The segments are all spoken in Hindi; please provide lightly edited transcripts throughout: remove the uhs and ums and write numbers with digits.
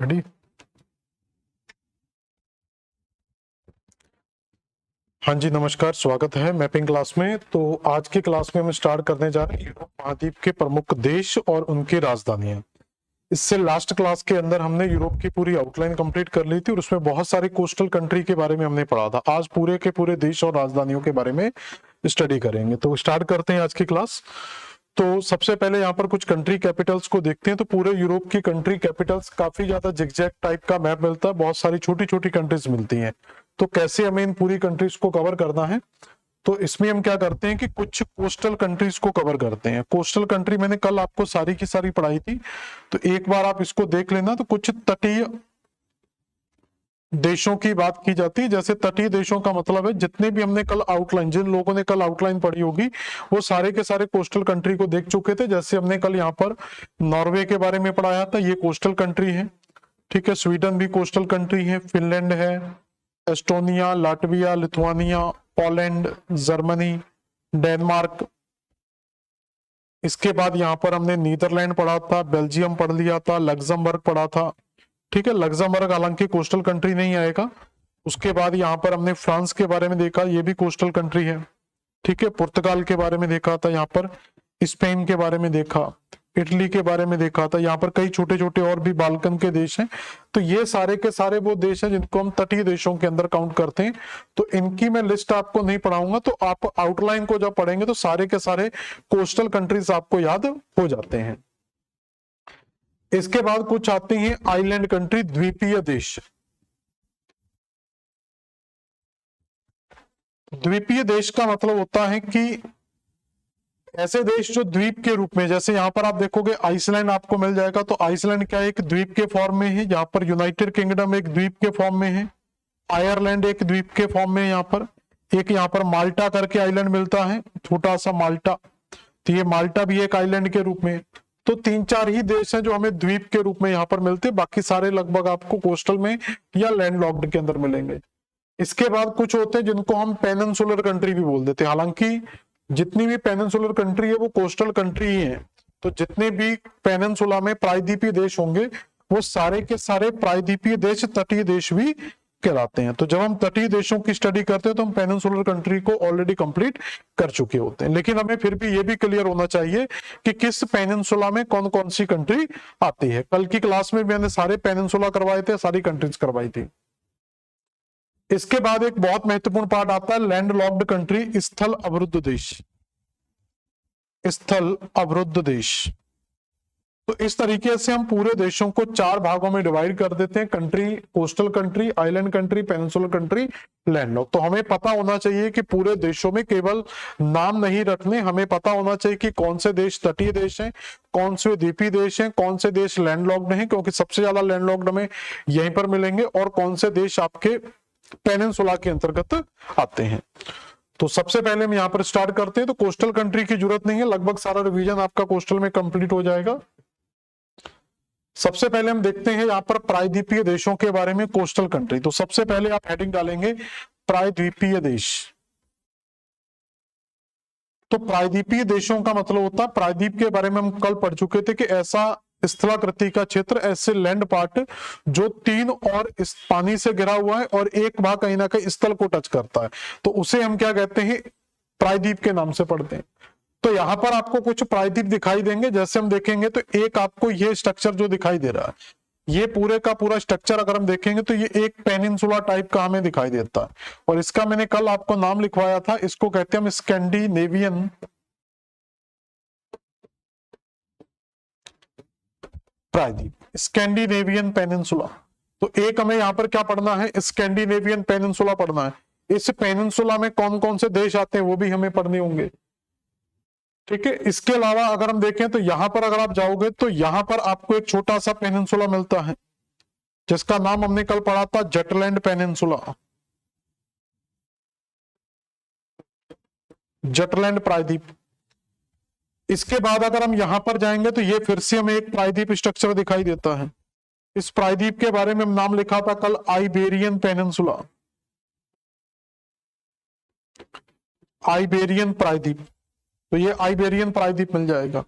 रेडी। हाँ जी, नमस्कार, स्वागत है मैपिंग क्लास में। तो आज की क्लास में हम स्टार्ट करने जा रहे हैं यूरोप महाद्वीप के प्रमुख देश और उनकी राजधानियां। इससे लास्ट क्लास के अंदर हमने यूरोप की पूरी आउटलाइन कंप्लीट कर ली थी और उसमें बहुत सारी कोस्टल कंट्री के बारे में हमने पढ़ा था। आज पूरे के पूरे देश और राजधानियों के बारे में स्टडी करेंगे। तो स्टार्ट करते हैं आज की क्लास। तो सबसे पहले यहाँ पर कुछ कंट्री कैपिटल्स को देखते हैं। तो पूरे यूरोप की कंट्री कैपिटल्स काफी ज्यादा जिगजैग टाइप का मैप मिलता है, बहुत सारी छोटी छोटी कंट्रीज मिलती हैं। तो कैसे हमें इन पूरी कंट्रीज को कवर करना है, तो इसमें हम क्या करते हैं कि कुछ कोस्टल कंट्रीज को कवर करते हैं। कोस्टल कंट्री मैंने कल आपको सारी की सारी पढ़ाई थी, तो एक बार आप इसको देख लेना। तो कुछ तटीय देशों की बात की जाती है। जैसे तटीय देशों का मतलब है जितने भी हमने कल आउटलाइन, जिन लोगों ने कल आउटलाइन पढ़ी होगी वो सारे के सारे कोस्टल कंट्री को देख चुके थे। जैसे हमने कल यहाँ पर नॉर्वे के बारे में पढ़ाया था, ये कोस्टल कंट्री है, ठीक है। स्वीडन भी कोस्टल कंट्री है, फिनलैंड है, Estonia, Latvia, Lithuania, Poland, Germany, Denmark. इसके बाद यहाँ पर हमने नीदरलैंड पढ़ा था, बेल्जियम पढ़ लिया था, लग्जमबर्ग पढ़ा था, ठीक है। लग्जमबर्ग हालांकि कोस्टल कंट्री नहीं आएगा। उसके बाद यहाँ पर हमने फ्रांस के बारे में देखा, ये भी कोस्टल कंट्री है, ठीक है। पुर्तगाल के बारे में देखा था, यहाँ पर स्पेन के बारे में देखा, इटली के बारे में देखा था। यहाँ पर कई छोटे छोटे और भी बाल्कन के देश हैं। तो ये सारे के सारे वो देश हैं जिनको हम तटीय देशों के अंदर काउंट करते हैं। तो इनकी मैं लिस्ट आपको नहीं पढ़ाऊंगा, तो आप आउटलाइन को जब पढ़ेंगे तो सारे के सारे कोस्टल कंट्रीज आपको याद हो जाते हैं। इसके बाद कुछ आते हैं आइलैंड कंट्री, द्वीपीय देश। द्वीपीय देश का मतलब होता है कि ऐसे देश जो द्वीप के रूप में, जैसे यहाँ पर आप देखोगे आइसलैंड आपको मिल जाएगा। तो आइसलैंड क्या है, एक द्वीप के फॉर्म में है। यहाँ पर यूनाइटेड किंगडम एक द्वीप के फॉर्म में है, आयरलैंड एक द्वीप के फॉर्म में है। यहाँ पर एक यहाँ पर माल्टा करके आइलैंड मिलता है, छोटा सा माल्टा, तो ये माल्टा भी एक आइलैंड के रूप में। तो तीन चार ही देश हैं जो हमें द्वीप के रूप में यहाँ पर मिलते हैं, बाकी सारे लगभग आपको कोस्टल में या लैंडलॉक्ड के अंदर मिलेंगे। इसके बाद कुछ होते हैं जिनको हम पेनिनसुलर कंट्री भी बोल देते हैं। हालांकि जितनी भी पेनिनसुलर कंट्री है वो कोस्टल कंट्री ही है। तो जितने भी पेनिनसुला में प्रायद्वीपीय देश होंगे वो सारे के सारे प्रायद्वीपीय देश तटीय देश भी कहलाते हैं। तो जब हम तटीय देशों की स्टडी करते हैं तो हम पेनिनसुलर कंट्री को ऑलरेडी कंप्लीट कर चुके होते हैं। लेकिन हमें फिर भी ये भी क्लियर होना चाहिए कि किस पेनिनसुला में कौन कौन सी कंट्री आती है। कल की क्लास में मैंने सारे पेनिनसुला करवाए थे, सारी कंट्रीज करवाई थी। इसके बाद एक बहुत महत्वपूर्ण पार्ट आता है लैंडलॉक्ड कंट्री, स्थल अवरुद्ध देश। स्थल अवरुद्ध देश, तो इस तरीके से हम पूरे देशों को चार भागों में डिवाइड कर देते हैं, country, coastal country, island country, peninsular country, landlock. तो हमें पता होना चाहिए कि पूरे देशों में केवल नाम नहीं रखने, हमें पता होना चाहिए कि कौन से देश तटीय देश हैं, कौन से द्वीपीय देश हैं, कौन से देश लैंडलॉक्ड हैं, क्योंकि सबसे ज्यादा लैंडलॉक्ड हमें यहीं पर मिलेंगे, और कौन से देश आपके पेनिनसुला के अंतर्गत आते हैं। तो सबसे पहले हम यहाँ पर स्टार्ट करते हैं। तो कोस्टल कंट्री की जरूरत नहीं है, लगभग सारा रिवीजन आपका कोस्टल में कंप्लीट हो जाएगा। सबसे पहले हम देखते हैं यहाँ पर प्रायद्वीपीय देशों के बारे में, कोस्टल कंट्री। तो सबसे पहले आप हेडिंग डालेंगे प्रायद्वीपीय देश। तो प्रायद्वीपीय देशों का मतलब होता है, प्रायद्वीप के बारे में हम कल पढ़ चुके थे कि ऐसा स्थलाकृति का क्षेत्र, ऐसे लैंड पार्ट जो तीन और इस पानी से घिरा हुआ है और एक भाग कहीं ना कहीं स्थल को टच करता है, तो उसे हम क्या कहते हैं, प्रायद्वीप के नाम से पढ़ते हैं। तो यहां पर आपको कुछ प्रायद्वीप दिखाई देंगे। जैसे हम देखेंगे तो एक आपको ये स्ट्रक्चर जो दिखाई दे रहा है, ये पूरे का पूरा स्ट्रक्चर अगर हम देखेंगे तो ये एक पेनिनसुला टाइप का हमें दिखाई देता है, और इसका मैंने कल आपको नाम लिखवाया था, इसको कहते हैं हम स्कैंडिनेवियन प्रायद्वीप, स्कैंडिनेवियन पेनिनसुला। तो एक हमें यहाँ पर क्या पढ़ना है, स्कैंडिनेवियन पेनिनसुला पढ़ना है। इस पेनिनसुला में कौन कौन से देश आते हैं वो भी हमें पढ़ने होंगे, ठीक है। इसके अलावा अगर हम देखें तो यहां पर अगर आप जाओगे तो यहां पर आपको एक छोटा सा पेनिनसुला मिलता है जिसका नाम हमने कल पढ़ा था, जटलैंड पेनिनसुला, जटलैंड प्रायद्वीप। इसके बाद अगर हम यहां पर जाएंगे तो ये फिर से हमें एक प्रायद्वीप स्ट्रक्चर दिखाई देता है। इस प्रायद्वीप के बारे में हम नाम लिखा था कल, आइबेरियन पेनिनसुला, आइबेरियन प्रायद्वीप। तो ये आइबेरियन प्रायद्वीप मिल जाएगा।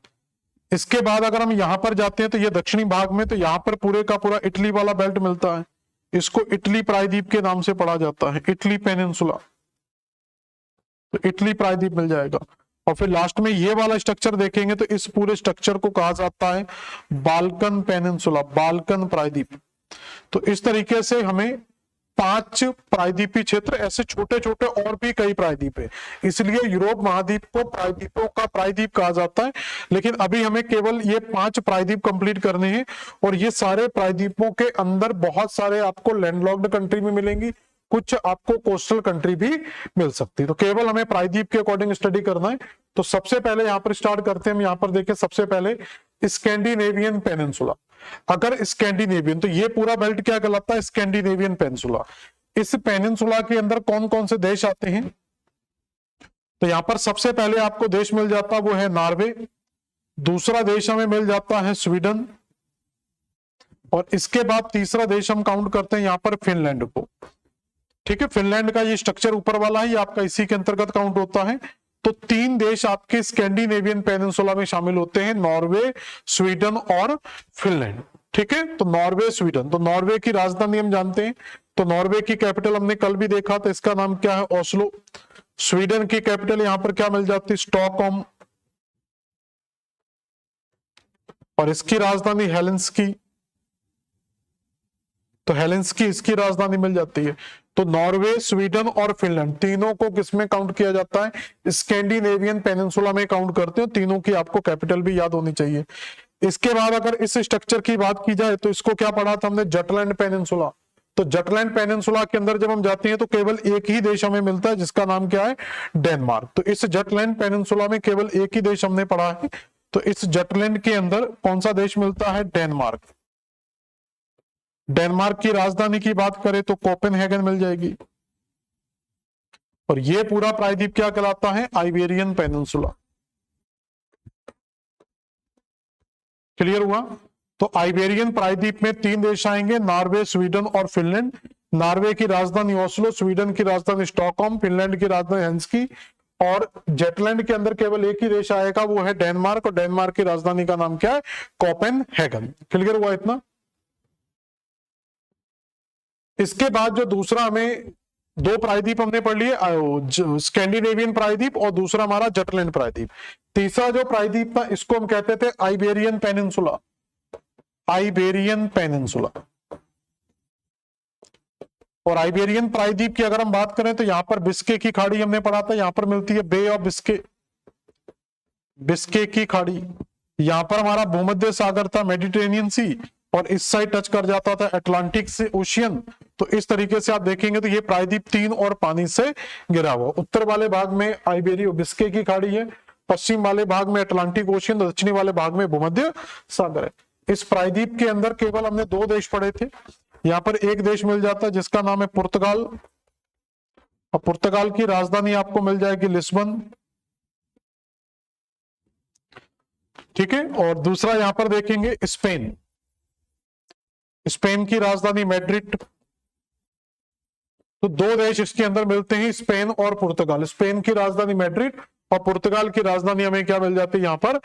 इसके बाद अगर हम यहां पर जाते हैं तो ये दक्षिणी भाग में, तो यहां पर पूरे का पूरा इटली वाला बेल्ट मिलता है, इसको इटली प्रायद्वीप के नाम से पढ़ा जाता है, इटली पेनिनसुला। तो इटली प्रायद्वीप मिल जाएगा। और फिर लास्ट में ये वाला स्ट्रक्चर देखेंगे तो इस पूरे स्ट्रक्चर को कहा जाता है बाल्कन पेनिनसुला, बाल्कन प्रायद्वीप। तो इस तरीके से हमें 5 प्रायद्वीपीय क्षेत्र, ऐसे छोटे छोटे और भी कई प्रायद्वीप है, इसलिए यूरोप महाद्वीप को प्रायद्वीपों का प्रायद्वीप कहा जाता है। लेकिन अभी हमें केवल ये 5 प्रायद्वीप कंप्लीट करने हैं, और ये सारे प्रायद्वीपों के अंदर बहुत सारे आपको लैंडलॉक्ड कंट्री में मिलेंगी, कुछ आपको कोस्टल कंट्री भी मिल सकती है। तो केवल हमें प्रायद्वीप के अकॉर्डिंग स्टडी करना है। तो सबसे पहले यहाँ पर स्टार्ट करते हैं, हम यहाँ पर देखें सबसे पहले स्कैंडिनेवियन पेनिनसुला। अगर स्कैंडिनेवियन, तो ये पूरा बेल्ट क्या कहलाता है, स्कैंडिनेवियन पेनिनसुला। इस पेनिनसुला के अंदर कौन कौन से देश आते हैं, तो यहां पर सबसे पहले आपको देश मिल जाता है वो है नॉर्वे, दूसरा देश हमें मिल जाता है स्वीडन, और इसके बाद तीसरा देश हम काउंट करते हैं यहां पर फिनलैंड को। ठीक है, फिनलैंड का ये स्ट्रक्चर ऊपर वाला है, ये आपका इसी के अंतर्गत काउंट होता है। तो 3 देश आपके स्कैंडिनेवियन पेनिनसुला में शामिल होते हैं, नॉर्वे, स्वीडन और फिनलैंड। ठीक है, तो नॉर्वे, स्वीडन। तो नॉर्वे की राजधानी हम जानते हैं, तो नॉर्वे की कैपिटल हमने कल भी देखा था, इसका नाम क्या है, ओस्लो। स्वीडन की कैपिटल यहां पर क्या मिल जाती है, स्टॉकहोम, और इसकी राजधानी हेलेंस्की। तो हेलेंस्की इसकी राजधानी मिल जाती है। तो नॉर्वे, स्वीडन और फिनलैंड तीनों को किसमें काउंट किया जाता है, स्कैंडिनेवियन पेनिनसुला में काउंट करते हैं। तीनों की आपको कैपिटल भी याद होनी चाहिए। इसके बाद अगर इस स्ट्रक्चर की बात की जाए तो इसको क्या पढ़ा था हमने, जटलैंड पेनिनसुला। तो जटलैंड पेनिनसुला के अंदर जब हम जाते हैं तो केवल एक ही देश हमें मिलता है, जिसका नाम क्या है, डेनमार्क। तो इस जटलैंड पेनिनसुला में केवल एक ही देश हमने पढ़ा है। तो इस जटलैंड के अंदर कौन सा देश मिलता है, डेनमार्क। डेनमार्क की राजधानी की बात करें तो कोपेनहेगन मिल जाएगी। और ये पूरा प्रायद्वीप क्या कहलाता है, आइबेरियन पेनिनसुला। क्लियर हुआ। तो आइबेरियन प्रायद्वीप में 3 देश आएंगे, नॉर्वे, स्वीडन और फिनलैंड। नॉर्वे की राजधानी ओस्लो, स्वीडन की राजधानी स्टॉकहोम, फिनलैंड की राजधानी हेल्सिंकी, और जेटलैंड के अंदर केवल एक ही देश आएगा, वो है डेनमार्क, और डेनमार्क की राजधानी का नाम क्या है, कोपेनहेगन। क्लियर हुआ इतना। इसके बाद जो दूसरा हमें 2 प्रायद्वीप हमने पढ़ लिए, स्कैंडिनेवियन प्रायद्वीप और दूसरा हमारा जटलैंड प्रायद्वीप। तीसरा जो प्रायद्वीप था इसको हम कहते थे आइबेरियन पेनिनसुला, आइबेरियन पेनिनसुला। और आइबेरियन प्रायद्वीप की अगर हम बात करें तो यहां पर बिस्के की खाड़ी हमने पढ़ा था, यहां पर मिलती है बे ऑफ बिस्के, बिस्के की खाड़ी। यहां पर हमारा भूमध्य सागर था, मेडिटेरेनियन सी, और इस साइड टच कर जाता था अटलांटिक से ओशियन। तो इस तरीके से आप देखेंगे तो ये प्रायद्वीप 3 और पानी से घिरा हुआ। उत्तर वाले भाग में आइबेरियो बिस्के की खाड़ी है, पश्चिम वाले भाग में अटलांटिक ओशियन, दक्षिणी वाले भाग में भूमध्य सागर है। इस प्रायद्वीप के अंदर केवल हमने 2 देश पढ़े थे। यहाँ पर एक देश मिल जाता है जिसका नाम है पुर्तगाल, और पुर्तगाल की राजधानी आपको मिल जाएगी लिस्बन। ठीक है, और दूसरा यहां पर देखेंगे स्पेन, स्पेन की राजधानी मैड्रिड। तो 2 देश इसके अंदर मिलते हैं, स्पेन और पुर्तगाल। स्पेन की राजधानी मैड्रिड और पुर्तगाल की राजधानी हमें क्या मिल जाती है, यहां पर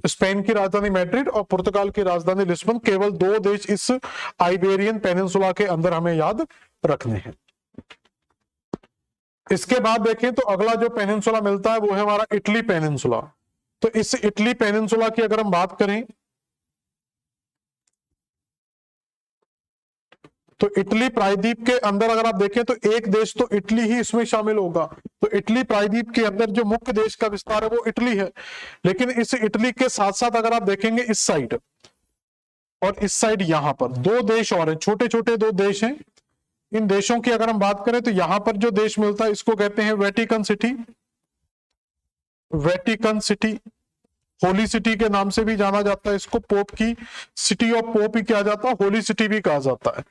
स्पेन की राजधानी मैड्रिड और पुर्तगाल की राजधानी लिस्बन। केवल 2 देश इस आइबेरियन पेनिनसुला के अंदर हमें याद रखने हैं। इसके बाद देखें तो अगला जो पेनिनसुला मिलता है वो है हमारा इटली पेनिनसुला। तो इस इटली पेनिनसुला की अगर हम बात करें तो इटली प्रायद्वीप के अंदर अगर आप देखें तो एक देश तो इटली ही इसमें शामिल होगा। तो इटली प्रायद्वीप के अंदर जो मुख्य देश का विस्तार है वो इटली है। लेकिन इस इटली के साथ साथ अगर आप देखेंगे इस साइड और इस साइड, यहां पर 2 देश और हैं, छोटे छोटे 2 देश हैं। इन देशों की अगर हम बात करें तो यहां पर जो देश मिलता है इसको कहते हैं Vatican city, Vatican city, holy city के नाम से भी जाना जाता है इसको। पोप की सिटी ऑफ पोप ही किया जाता है, होली सिटी भी कहा जाता है।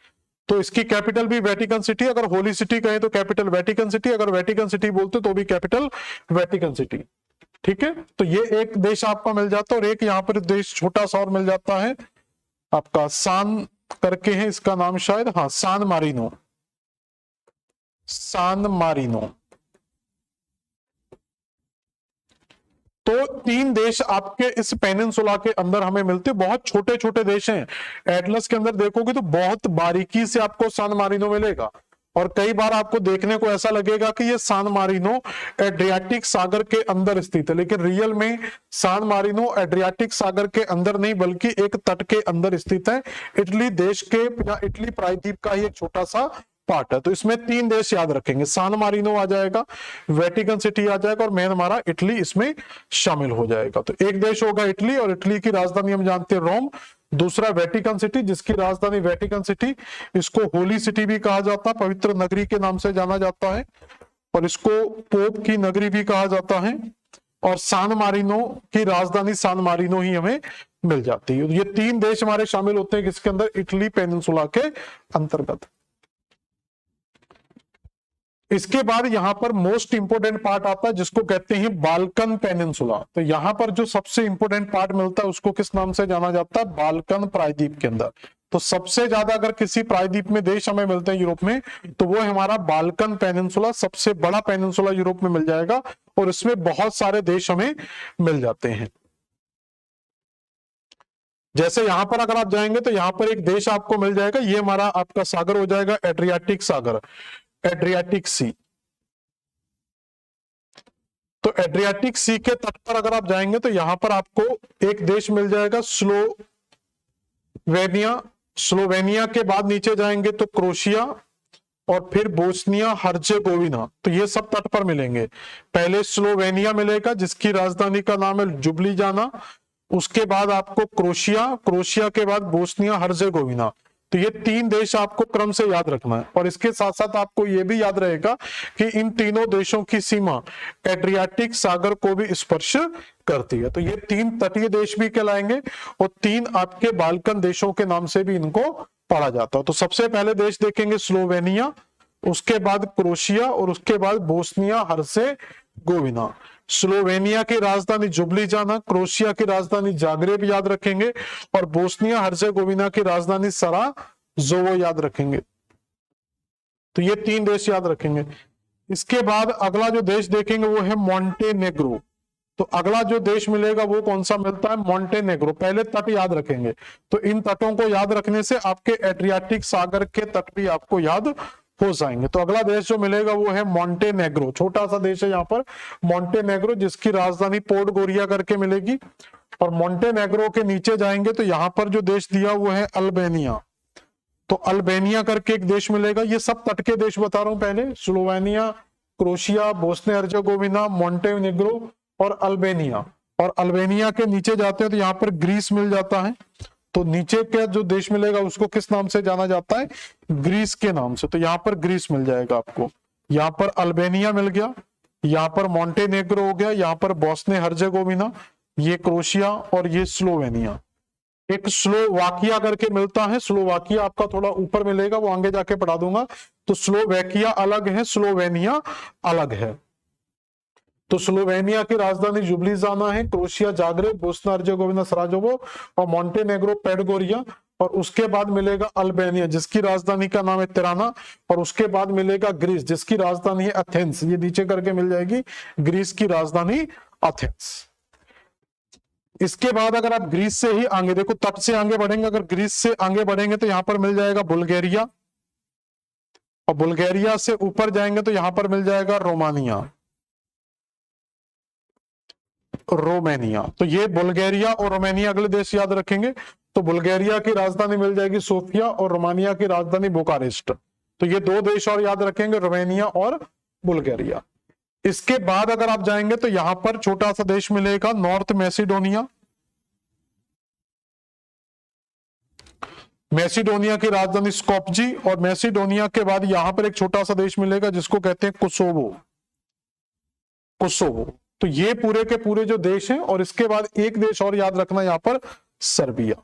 तो इसकी कैपिटल भी वेटिकन सिटी, अगर होली सिटी कहें तो कैपिटल वेटिकन सिटी, अगर वेटिकन सिटी बोलते तो भी कैपिटल वेटिकन सिटी। ठीक है, तो ये एक देश आपका मिल जाता है, और एक यहाँ पर देश छोटा सा और मिल जाता है आपका, सान करके है इसका नाम शायद, हाँ, सान मारिनो, सान मारिनो। तो 3 देश आपके इस पेनिनसुला के अंदर हमें मिलते, बहुत छोटे छोटे देश हैं। एटलस के अंदर देखोगे तो बहुत बारीकी से आपको सान मारिनो मिलेगा, और कई बार आपको देखने को ऐसा लगेगा कि ये सान मारिनो एड्रियाटिक सागर के अंदर स्थित है, लेकिन रियल में सान मारिनो एड्रियाटिक सागर के अंदर नहीं बल्कि एक तट के अंदर स्थित है। इटली देश के या इटली प्रायद्वीप का ही एक छोटा सा पार्ट है। तो इसमें 3 देश याद रखेंगे, सान मारिनो आ जाएगा, वेटिकन सिटी आ जाएगा, और मेन हमारा इटली इसमें शामिल हो जाएगा। तो एक देश होगा इटली, और इटली की राजधानी हम जानते हैं रोम। दूसरा वेटिकन सिटी, जिसकी राजधानी वेटिकन सिटी, इसको होली सिटी भी कहा जाता है, पवित्र नगरी के नाम से जाना जाता है, और इसको पोप की नगरी भी कहा जाता है। और सान मारिनो की राजधानी सान मारिनो ही हमें मिल जाती है। ये 3 देश हमारे शामिल होते हैं किसके अंदर, इटली पेनिनसुला के अंतर्गत। इसके बाद यहां पर मोस्ट इंपोर्टेंट पार्ट आता है जिसको कहते हैं बाल्कन पेनिनसुला। तो यहां पर जो सबसे इंपोर्टेंट पार्ट मिलता है उसको किस नाम से जाना जाता है, बाल्कन प्रायद्वीप के अंदर। तो सबसे ज्यादा अगर किसी प्रायद्वीप में देश हमें मिलते हैं यूरोप में, तो वो है हमारा बाल्कन पेनिनसुला, सबसे बड़ा पेनिनसुला यूरोप में मिल जाएगा, और इसमें बहुत सारे देश हमें मिल जाते हैं। जैसे यहां पर अगर आप जाएंगे तो यहां पर एक देश आपको मिल जाएगा, ये हमारा आपका सागर हो जाएगा एड्रियाटिक सागर, एड्रियाटिक सी। तो एड्रियाटिक सी के तट पर अगर आप जाएंगे तो यहां पर आपको एक देश मिल जाएगा स्लोवेनिया। स्लोवेनिया के बाद नीचे जाएंगे तो क्रोशिया, और फिर बोस्निया हर्जेगोविना। तो ये सब तट पर मिलेंगे। पहले स्लोवेनिया मिलेगा जिसकी राजधानी का नाम है जुबलिजाना, उसके बाद आपको क्रोशिया, क्रोशिया के बाद बोस्निया हर्जेगोविना। तो ये 3 देश आपको क्रम से याद रखना है, और इसके साथ साथ आपको ये भी याद रहेगा कि इन तीनों देशों की सीमा एड्रियाटिक सागर को भी स्पर्श करती है। तो ये 3 तटीय देश भी कहलाएंगे, और 3 आपके बाल्कन देशों के नाम से भी इनको पढ़ा जाता है। तो सबसे पहले देश देखेंगे स्लोवेनिया, उसके बाद क्रोशिया, और उसके बाद बोस्निया हर्जेगोविना। स्लोवेनिया की राजधानी जुबलिजाना, क्रोशिया की राजधानी जाग्रेब याद रखेंगे, और बोस्निया हर्जेगोविना की राजधानी सराजेवो याद रखेंगे। तो ये 3 देश याद रखेंगे। इसके बाद अगला जो देश देखेंगे वो है मोंटेनेग्रो। तो अगला जो देश मिलेगा वो कौन सा मिलता है, मोंटेनेग्रो। पहले तट याद रखेंगे, तो इन तटों को याद रखने से आपके एड्रियाटिक सागर के तट भी आपको याद हो जाएंगे। तो अगला देश जो मिलेगा वो है मोंटेनेग्रो, छोटा सा देश है यहाँ पर मोंटेनेग्रो, जिसकी राजधानी पोडगोरिया करके मिलेगी। और मोंटेनेग्रो के नीचे जाएंगे तो यहाँ पर जो देश दिया वो है अल्बानिया। तो अल्बानिया करके एक देश मिलेगा। ये सब तट के देश बता रहा हूं पहले, Slovenia, crochet, Bosnia Herzegovina, Montenegro और अल्बानिया। और अल्बानिया के नीचे जाते हैं तो यहाँ पर ग्रीस मिल जाता है। तो नीचे का जो देश मिलेगा उसको किस नाम से जाना जाता है, ग्रीस के नाम से। तो यहाँ पर ग्रीस मिल जाएगा आपको, यहाँ पर अल्बानिया मिल गया, यहाँ पर मोंटेनेग्रो हो गया, यहाँ पर बोस्निया हर्जेगोविना, ये क्रोशिया और ये स्लोवेनिया। एक स्लोवाकिया करके मिलता है, स्लोवाकिया आपका थोड़ा ऊपर मिलेगा, वो आगे जाके पढ़ा दूंगा। तो स्लोवाकिया अलग है, स्लोवेनिया अलग है। तो स्लोवेनिया की राजधानी जुबलिजाना है, क्रोशिया जाग्रेब, बोस्निया हर्जेगोविना सराजेवो, और मोंटेनेग्रो पेडगोरिया। और उसके बाद मिलेगा अल्बानिया जिसकी राजधानी का नाम है तिराना, और उसके बाद मिलेगा ग्रीस जिसकी राजधानी है एथेंस। ये नीचे करके मिल जाएगी ग्रीस की राजधानी एथेंस। इसके बाद अगर आप ग्रीस से ही आगे देखो, तट से आगे बढ़ेंगे, अगर ग्रीस से आगे बढ़ेंगे तो यहां पर मिल जाएगा बुल्गारिया, और बुल्गारिया से ऊपर जाएंगे तो यहां पर मिल जाएगा रोमानिया, रोमानिया। तो ये बुल्गारिया और रोमानिया अगले देश याद रखेंगे। तो बुल्गारिया की राजधानी मिल जाएगी सोफिया, और रोमानिया की राजधानी बुकारेस्ट। तो ये 2 देश और याद रखेंगे, रोमानिया और बुल्गारिया। इसके बाद अगर आप जाएंगे तो यहां पर छोटा सा देश मिलेगा नॉर्थ मैसिडोनिया। मैसिडोनिया की राजधानी स्कोप्जे, और मैसिडोनिया के बाद यहां पर एक छोटा सा देश मिलेगा जिसको कहते हैं कोसोवो, कोसोवो। तो ये पूरे के पूरे जो देश हैं। और इसके बाद एक देश और याद रखना यहां पर, सर्बिया।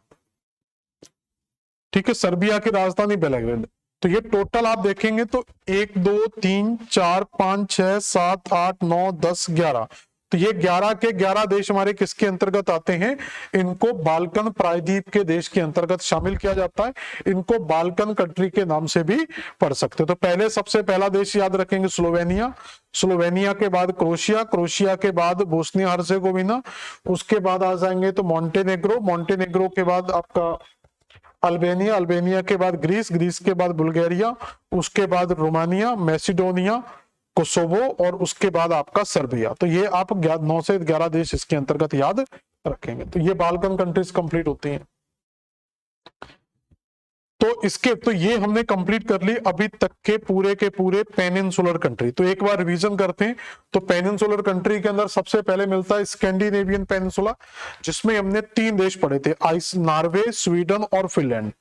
ठीक है, सर्बिया की राजधानी बेलग्रेड। तो ये टोटल आप देखेंगे तो 1 2 3 4 5 6 7 8 9 10 11 तो ये 11 के 11 देश हमारे किसके अंतर्गत आते हैं, इनको बाल्कन प्रायद्वीप के देश के अंतर्गत शामिल किया जाता है। इनको बाल्कन कंट्री के नाम से भी पढ़ सकते हो। तो पहले सबसे पहला देश याद रखेंगे स्लोवेनिया, स्लोवेनिया के बाद क्रोशिया, क्रोशिया के बाद बोस्निया हर्जेगोविना, उसके बाद आ जाएंगे तो मॉन्टेनेग्रो, मॉन्टेनेग्रो के बाद आपका अल्बेनिया, अल्बेनिया के बाद ग्रीस, ग्रीस के बाद बुल्गारिया, उसके बाद रोमानिया, मैसिडोनिया, कोसोवो और उसके बाद आपका सर्बिया। तो ये आप 9 से 11 देश इसके अंतर्गत याद रखेंगे। तो ये बाल्कन कंट्रीज कंप्लीट होती हैं। तो ये हमने कंप्लीट कर ली अभी तक के पूरे पेनिनसुलर कंट्री। तो एक बार रिवीजन करते हैं। तो पेनिनसुलर कंट्री के अंदर सबसे पहले मिलता है स्कैंडिनेवियन पेनिनसुला, जिसमें हमने 3 देश पढ़े थे, नॉर्वे, स्वीडन और फिनलैंड।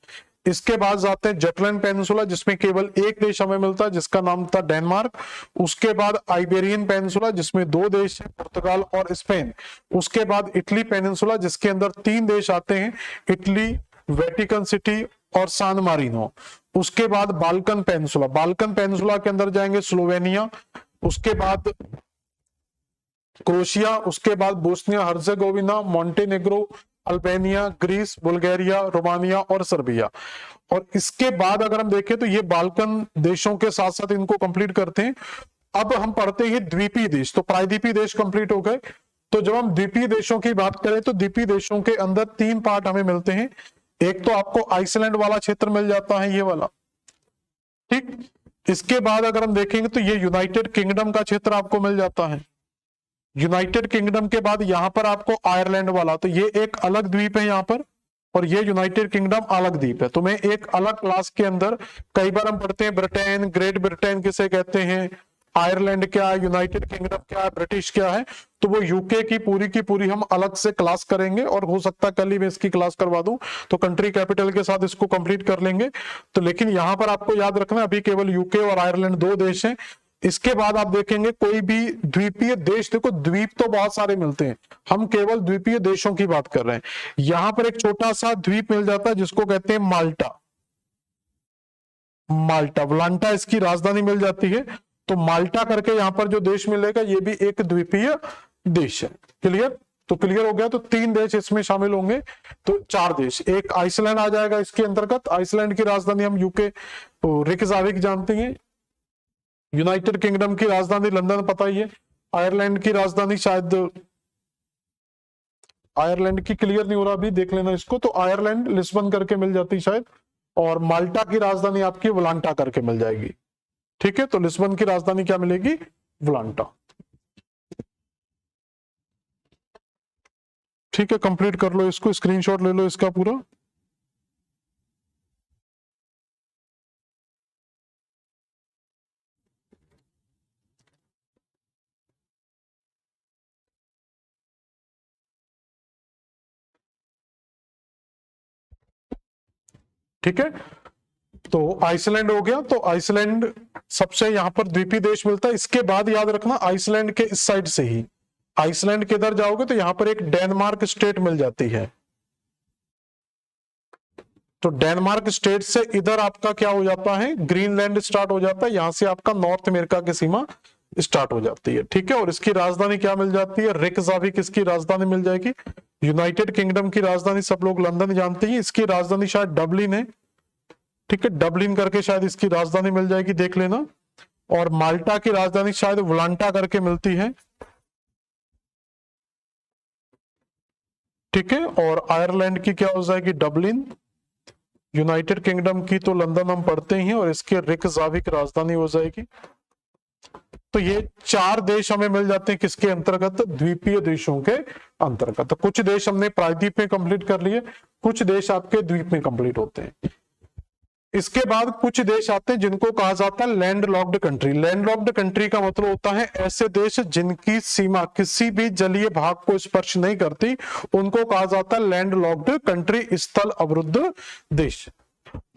इसके बाद जाते हैं जटलैंड पेनिनसुला, जिसमें केवल एक देश हमें मिलता है जिसका नाम था डेनमार्क। उसके बाद आइबेरियन पेनिनसुला, जिसमें 2 देश हैं, पुर्तगाल और स्पेन। उसके बाद इटली पेनिनसुला, जिसके अंदर 3 देश आते हैं, इटली, वेटिकन सिटी और सान मारिनो। उसके बाद बाल्कन पेनिनसुला, बाल्कन पेनिनसुला के अंदर जाएंगे स्लोवेनिया, उसके बाद क्रोशिया, उसके बाद Bosnia Herzegovina, Montenegro, Albania, Greece, Bulgaria, Romania और सर्बिया। और इसके बाद अगर हम देखें तो ये बाल्कन देशों के साथ साथ इनको कंप्लीट करते हैं। अब हम पढ़ते हैं द्वीपीय देश। तो प्रायद्वीपीय देश कंप्लीट हो गए। तो जब हम द्वीपीय देशों की बात करें तो द्वीपीय देशों के अंदर 3 पार्ट हमें मिलते हैं। एक तो आपको आइसलैंड वाला क्षेत्र मिल जाता है, ये वाला, ठीक। इसके बाद अगर हम देखेंगे तो ये यूनाइटेड किंगडम का क्षेत्र आपको मिल जाता है। यूनाइटेड किंगडम के बाद यहां पर आपको आयरलैंड वाला, तो ये एक अलग द्वीप है यहाँ पर, और ये यूनाइटेड किंगडम अलग द्वीप है। तो मैं एक अलग क्लास के अंदर, कई बार हम पढ़ते हैं ब्रिटेन, ग्रेट ब्रिटेन किसे कहते हैं, आयरलैंड क्या है, यूनाइटेड किंगडम क्या है, ब्रिटिश क्या है। तो वो यूके की पूरी हम अलग से क्लास करेंगे, और हो सकता है कल ही मैं इसकी क्लास करवा दूं, तो कंट्री कैपिटल के साथ इसको कंप्लीट कर लेंगे। तो लेकिन यहां पर आपको याद रखना अभी केवल यूके और आयरलैंड 2 देश हैं। इसके बाद आप देखेंगे कोई भी द्वीपीय देश, देखो द्वीप तो बहुत सारे मिलते हैं, हम केवल द्वीपीय देशों की बात कर रहे हैं। यहां पर एक छोटा सा द्वीप मिल जाता है जिसको कहते हैं माल्टा, माल्टा, वलांटा इसकी राजधानी मिल जाती है। तो माल्टा करके यहां पर जो देश मिलेगा ये भी एक द्वीपीय देश है। क्लियर? तो क्लियर हो गया। तो 3 देश इसमें शामिल होंगे, तो 4 देश। एक आइसलैंड आ जाएगा इसके अंतर्गत, आइसलैंड की राजधानी हम यूके रिकजाविक जानते हैं। यूनाइटेड किंगडम की राजधानी लंदन पता ही है। आयरलैंड की राजधानी शायद, आयरलैंड की क्लियर नहीं हो रहा अभी, देख लेना इसको। तो आयरलैंड लिस्बन करके मिल जाती शायद, और माल्टा की राजधानी आपकी वलांटा करके मिल जाएगी। ठीक है, तो लिस्बन की राजधानी क्या मिलेगी, वलांटा। ठीक है, कंप्लीट कर लो इसको, स्क्रीनशॉट ले लो इसका पूरा। ठीक है, तो आइसलैंड हो गया। तो आइसलैंड सबसे यहां पर द्वीपीय देश मिलता है। इसके बाद याद रखना आइसलैंड के इस साइड से ही, आइसलैंड के इधर जाओगे तो यहां पर एक डेनमार्क स्टेट मिल जाती है। तो डेनमार्क स्टेट से इधर आपका क्या हो जाता है, ग्रीनलैंड स्टार्ट हो जाता है। यहां से आपका नॉर्थ अमेरिका की सीमा स्टार्ट हो जाती है। ठीक है, और इसकी राजधानी क्या मिल जाती है, रेकजाविक इसकी राजधानी मिल जाएगी। यूनाइटेड किंगडम की राजधानी सब लोग लंदन जानते हैं, इसकी राजधानी शायद डबलिन है। ठीक है, डबलिन करके शायद इसकी राजधानी मिल जाएगी, देख लेना। और माल्टा की राजधानी शायद वलांटा करके मिलती है। ठीक है, और आयरलैंड की क्या हो जाएगी, डबलिन। यूनाइटेड किंगडम की तो लंदन हम पढ़ते ही हैं, और इसके रेकजाविक राजधानी हो जाएगी। तो ये 4 देश हमें मिल जाते हैं किसके अंतर्गत, द्वीपीय देशों के अंतर्गत। तो कुछ देश हमने प्रायद्वीप में कंप्लीट कर लिए, कुछ देश आपके द्वीप में कंप्लीट होते हैं। इसके बाद कुछ देश आते हैं जिनको कहा जाता है land locked country. Land locked country का मतलब होता है ऐसे देश जिनकी सीमा किसी भी जलीय भाग को स्पर्श नहीं करती, उनको कहा जाता है लैंड लॉक्ड कंट्री, स्थल अवरुद्ध देश।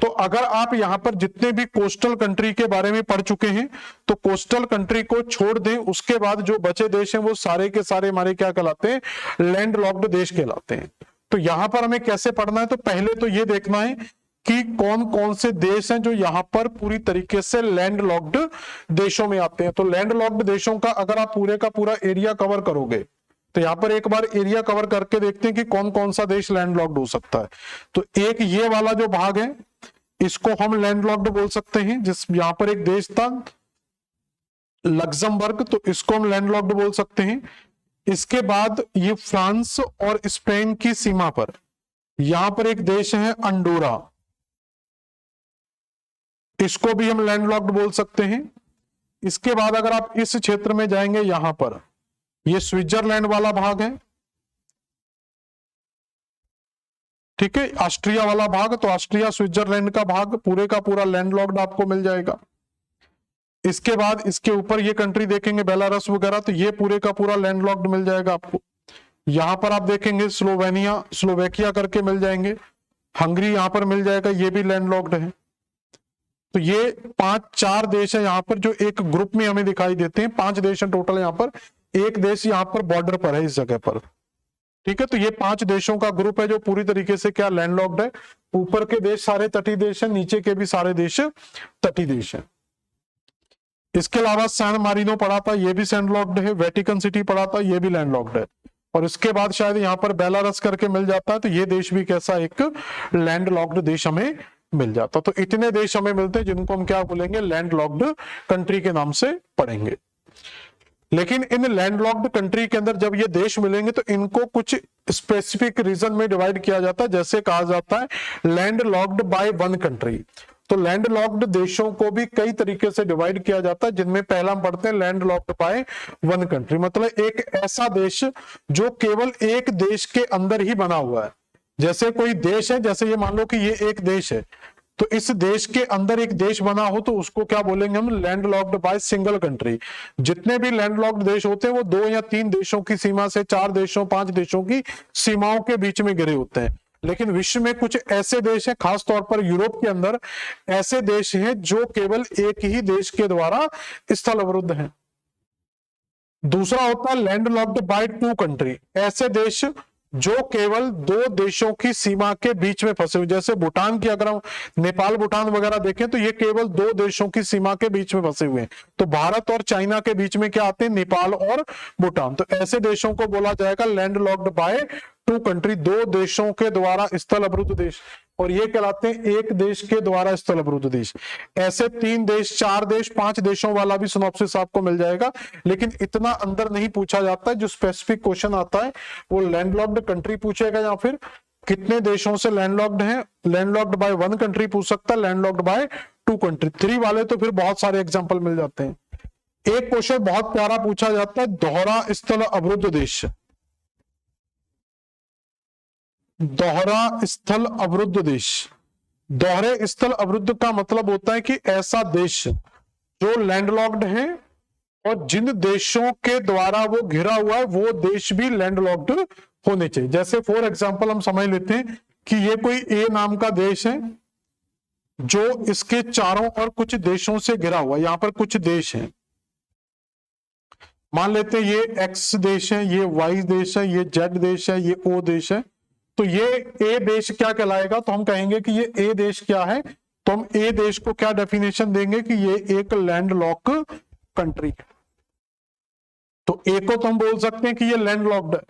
तो अगर आप यहां पर जितने भी कोस्टल कंट्री के बारे में पढ़ चुके हैं, तो कोस्टल कंट्री को छोड़ दें, उसके बाद जो बचे देश हैं वो सारे के सारे हमारे क्या कहलाते हैं, लैंड लॉक्ड देश कहलाते हैं। तो यहां पर हमें कैसे पढ़ना है, तो पहले तो ये देखना है कि कौन कौन से देश हैं जो यहाँ पर पूरी तरीके से लैंड लॉक्ड देशों में आते हैं। तो लैंड लॉक्ड देशों का अगर आप पूरे का पूरा एरिया कवर करोगे तो यहाँ पर एक बार एरिया कवर करके देखते हैं कि कौन कौन सा देश लैंड लॉक्ड हो सकता है। तो एक ये वाला जो भाग है इसको हम लैंड लॉक्ड बोल सकते हैं, जिस यहाँ पर एक देश था लग्जमबर्ग, तो इसको हम लैंड लॉक्ड बोल सकते हैं। इसके बाद ये फ्रांस और स्पेन की सीमा पर यहां पर एक देश है अंडोरा, इसको भी हम लैंड लॉक्ड बोल सकते हैं। इसके बाद अगर आप इस क्षेत्र में जाएंगे यहां पर ये स्विट्जरलैंड वाला भाग है, ठीक है, ऑस्ट्रिया वाला भाग, तो ऑस्ट्रिया स्विट्जरलैंड का भाग पूरे का पूरा लैंड लॉक्ड आपको मिल जाएगा। इसके बाद इसके ऊपर ये कंट्री देखेंगे बेलारस वगैरह, तो ये पूरे का पूरा लैंड लॉक्ड मिल जाएगा आपको। यहां पर आप देखेंगे स्लोवेनिया स्लोवेकिया करके मिल जाएंगे, हंगरी यहां पर मिल जाएगा, ये भी लैंड लॉक्ड है। तो ये 5-4 देश है यहाँ पर जो एक ग्रुप में हमें दिखाई देते हैं। 5 देश है टोटल यहाँ पर, एक देश यहाँ पर बॉर्डर पर है इस जगह पर, ठीक है। तो ये 5 देशों का ग्रुप है जो पूरी तरीके से क्या लैंड लॉक्ड है। ऊपर के देश सारे तटीय देश है, नीचे के भी सारे देश तटीय देश है। इसके अलावा सैन मारिनो पड़ा था, ये भी लैंड लॉक्ड है। वेटिकन सिटी पड़ा था, ये भी लैंड लॉक्ड है। और इसके बाद शायद यहाँ पर बेलारस करके मिल जाता है, तो ये देश भी कैसा एक लैंड लॉक्ड देश हमें मिल जाता। तो इतने देश हमें मिलते हैं जिनको हम क्या बोलेंगे, लैंड लॉक्ड कंट्री के नाम से पढ़ेंगे। लेकिन इन लैंड लॉक्ड कंट्री के अंदर जब ये देश मिलेंगे तो इनको कुछ स्पेसिफिक रीजन में डिवाइड किया जाता है, जैसे कहा जाता है land locked bye one country. तो लैंड लॉक्ड देशों को भी कई तरीके से डिवाइड किया जाता है, जिनमें पहला हम पढ़ते हैं land locked bye one country, मतलब एक ऐसा देश जो केवल एक देश के अंदर ही बना हुआ है। जैसे कोई देश है, जैसे ये मान लो कि ये एक देश है, तो इस देश के अंदर एक देश बना हो तो उसको क्या बोलेंगे हम, land locked bye single country. जितने भी लैंड लॉक्ड देश होते हैं वो 2 या 3 देशों की सीमा से 4 देशों 5 देशों की सीमाओं के बीच में घिरे होते हैं। लेकिन विश्व में कुछ ऐसे देश हैं, खासतौर पर यूरोप के अंदर ऐसे देश हैं जो केवल एक ही देश के द्वारा स्थल अवरुद्ध हैं। दूसरा होता है लैंड लॉक्ड बाय 2 कंट्री, ऐसे देश जो केवल 2 देशों की सीमा के बीच में फंसे हुए। जैसे भूटान की अगर हम नेपाल भूटान वगैरह देखें तो ये केवल 2 देशों की सीमा के बीच में फंसे हुए हैं। तो भारत और चाइना के बीच में क्या आते हैं, नेपाल और भूटान। तो ऐसे देशों को बोला जाएगा लैंड लॉक्ड बाय 2 कंट्री, 2 देशों के द्वारा स्थल अवरुद्ध देश, और ये कहलाते हैं एक देश के द्वारा स्थल अवरुद्ध देश। ऐसे 3 देश 4 देश 5 देशों वाला भी सिनॉप्सिस आपको मिल जाएगा, लेकिन इतना अंदर नहीं पूछा जाता है। जो स्पेसिफिक क्वेश्चन आता है वो लैंड लॉक्ड कंट्री पूछेगा या फिर कितने देशों से लैंड लॉक्ड है। लैंड लॉक्ड बाय 1 कंट्री पूछ सकता है, लैंड लॉक्ड बाय 2 कंट्री। 3 वाले तो फिर बहुत सारे एग्जाम्पल मिल जाते हैं। एक क्वेश्चन बहुत प्यारा पूछा जाता है, दोहरा स्थल अवरुद्ध देश। दोहरा स्थल अवरुद्ध देश, दोहरे स्थल अवरुद्ध का मतलब होता है कि ऐसा देश जो लैंडलॉक्ड है और जिन देशों के द्वारा वो घिरा हुआ है वो देश भी लैंडलॉक्ड होने चाहिए। जैसे फॉर एग्जांपल हम समझ लेते हैं कि ये कोई ए नाम का देश है जो इसके चारों ओर कुछ देशों से घिरा हुआ है। यहां पर कुछ देश हैं, मान लेते हैं ये एक्स देश है, ये वाई देश है, ये जेड देश है, ये ओ देश है। तो ये ए देश क्या कहलाएगा, तो हम कहेंगे कि ये ए देश क्या है, तो हम ए देश को क्या डेफिनेशन देंगे कि ये एक लैंड लॉक कंट्री है। तो ए को तो हम बोल सकते हैं कि ये लैंड लॉक्ड है।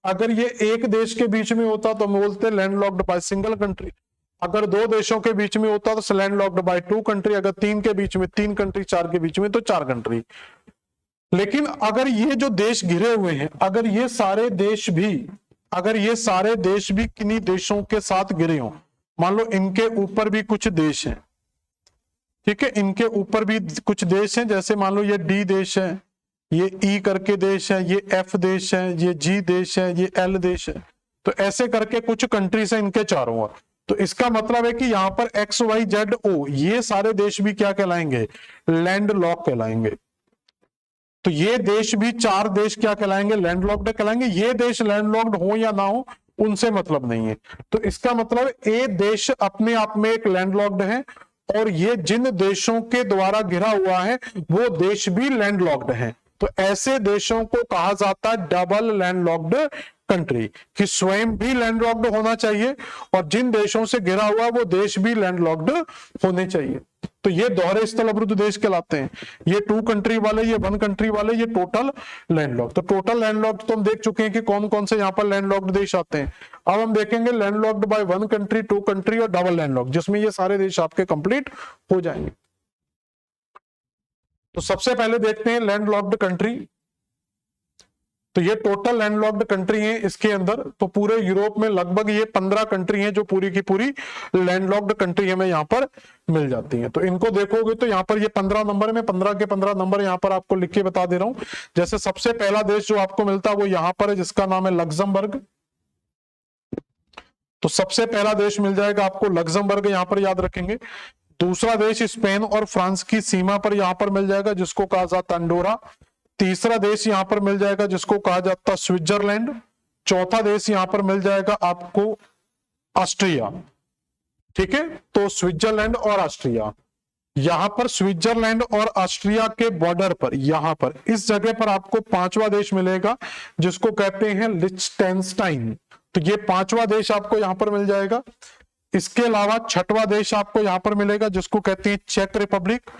अगर ये एक देश के बीच में होता तो हम बोलते हैं land locked bye single country. अगर 2 देशों के बीच में होता तो लैंड लॉक्ड बाय 2 कंट्री। अगर 3 के बीच में 3 कंट्री, 4 के बीच में तो 4 कंट्री। लेकिन अगर ये जो देश घिरे हुए हैं, अगर ये सारे देश भी किन्हीं देशों के साथ घिरे हों, मान लो इनके ऊपर भी कुछ देश हैं, ठीक है, इनके ऊपर भी कुछ देश हैं, जैसे मान लो ये डी देश है, ये ई करके देश है, ये एफ देश है, ये जी देश है, ये एल देश है। तो ऐसे करके कुछ कंट्रीज हैं इनके चारों ओर। तो इसका मतलब है कि यहाँ पर एक्स वाई जेड ओ ये सारे देश भी क्या कहलाएंगे, लैंड लॉक कहलाएंगे। तो ये देश भी 4 देश क्या कहलाएंगे, लैंडलॉक्ड कहलाएंगे। ये देश लैंडलॉक्ड हो या ना हो उनसे मतलब नहीं है। तो इसका मतलब ए देश अपने आप में एक लैंडलॉक्ड है और ये जिन देशों के द्वारा घिरा हुआ है वो देश भी लैंडलॉक्ड है। तो ऐसे देशों को कहा जाता है डबल लैंडलॉक्ड कंट्री, कि स्वयं भी लैंडलॉक्ड होना चाहिए और जिन देशों से घिरा हुआ वो देश भी लैंडलॉक्ड होने चाहिए। तो ये दोहरे स्थल अवरुद्ध देश कहलाते हैं। ये 2 कंट्री वाले, ये 1 कंट्री वाले, ये टोटल लैंडलॉक्ड। तो टोटल लैंडलॉक्ड तो हम देख चुके हैं कि कौन कौन से यहाँ पर लैंडलॉक्ड देश आते हैं। अब हम देखेंगे लैंडलॉक्ड बाय 1 कंट्री, 2 कंट्री और डबल लैंडलॉक्ड, जिसमें ये सारे देश आपके कंप्लीट हो जाएंगे। तो सबसे पहले देखते हैं लैंडलॉक्ड कंट्री। तो ये टोटल लैंडलॉक्ड कंट्री है इसके अंदर। तो पूरे यूरोप में लगभग ये 15 कंट्री हैं जो पूरी की पूरी लैंडलॉक्ड कंट्री हमें यहाँ पर मिल जाती हैं। तो इनको देखोगे तो यहाँ पर ये 15 नंबर में 15 के 15 नंबर यहाँ पर आपको लिख के बता दे रहा हूं। जैसे सबसे पहला देश जो आपको मिलता है वो यहाँ पर है, जिसका नाम है लक्जमबर्ग। तो सबसे पहला देश मिल जाएगा आपको लक्जमबर्ग, यहाँ पर याद रखेंगे। दूसरा देश स्पेन और फ्रांस की सीमा पर यहाँ पर मिल जाएगा, जिसको कहा जाता है अंडोरा। तीसरा देश यहां पर मिल जाएगा जिसको कहा जाता है स्विट्जरलैंड। चौथा देश यहां पर मिल जाएगा आपको ऑस्ट्रिया। ठीक है, तो स्विट्जरलैंड और ऑस्ट्रिया, यहां पर स्विट्जरलैंड और ऑस्ट्रिया के बॉर्डर पर यहां पर इस जगह पर आपको 5वां देश मिलेगा जिसको कहते हैं लिechtenstein। तो ये 5वां देश आपको यहां पर मिल जाएगा। इसके अलावा 6वां देश आपको यहां पर मिलेगा जिसको कहते हैं चेक रिपब्लिक।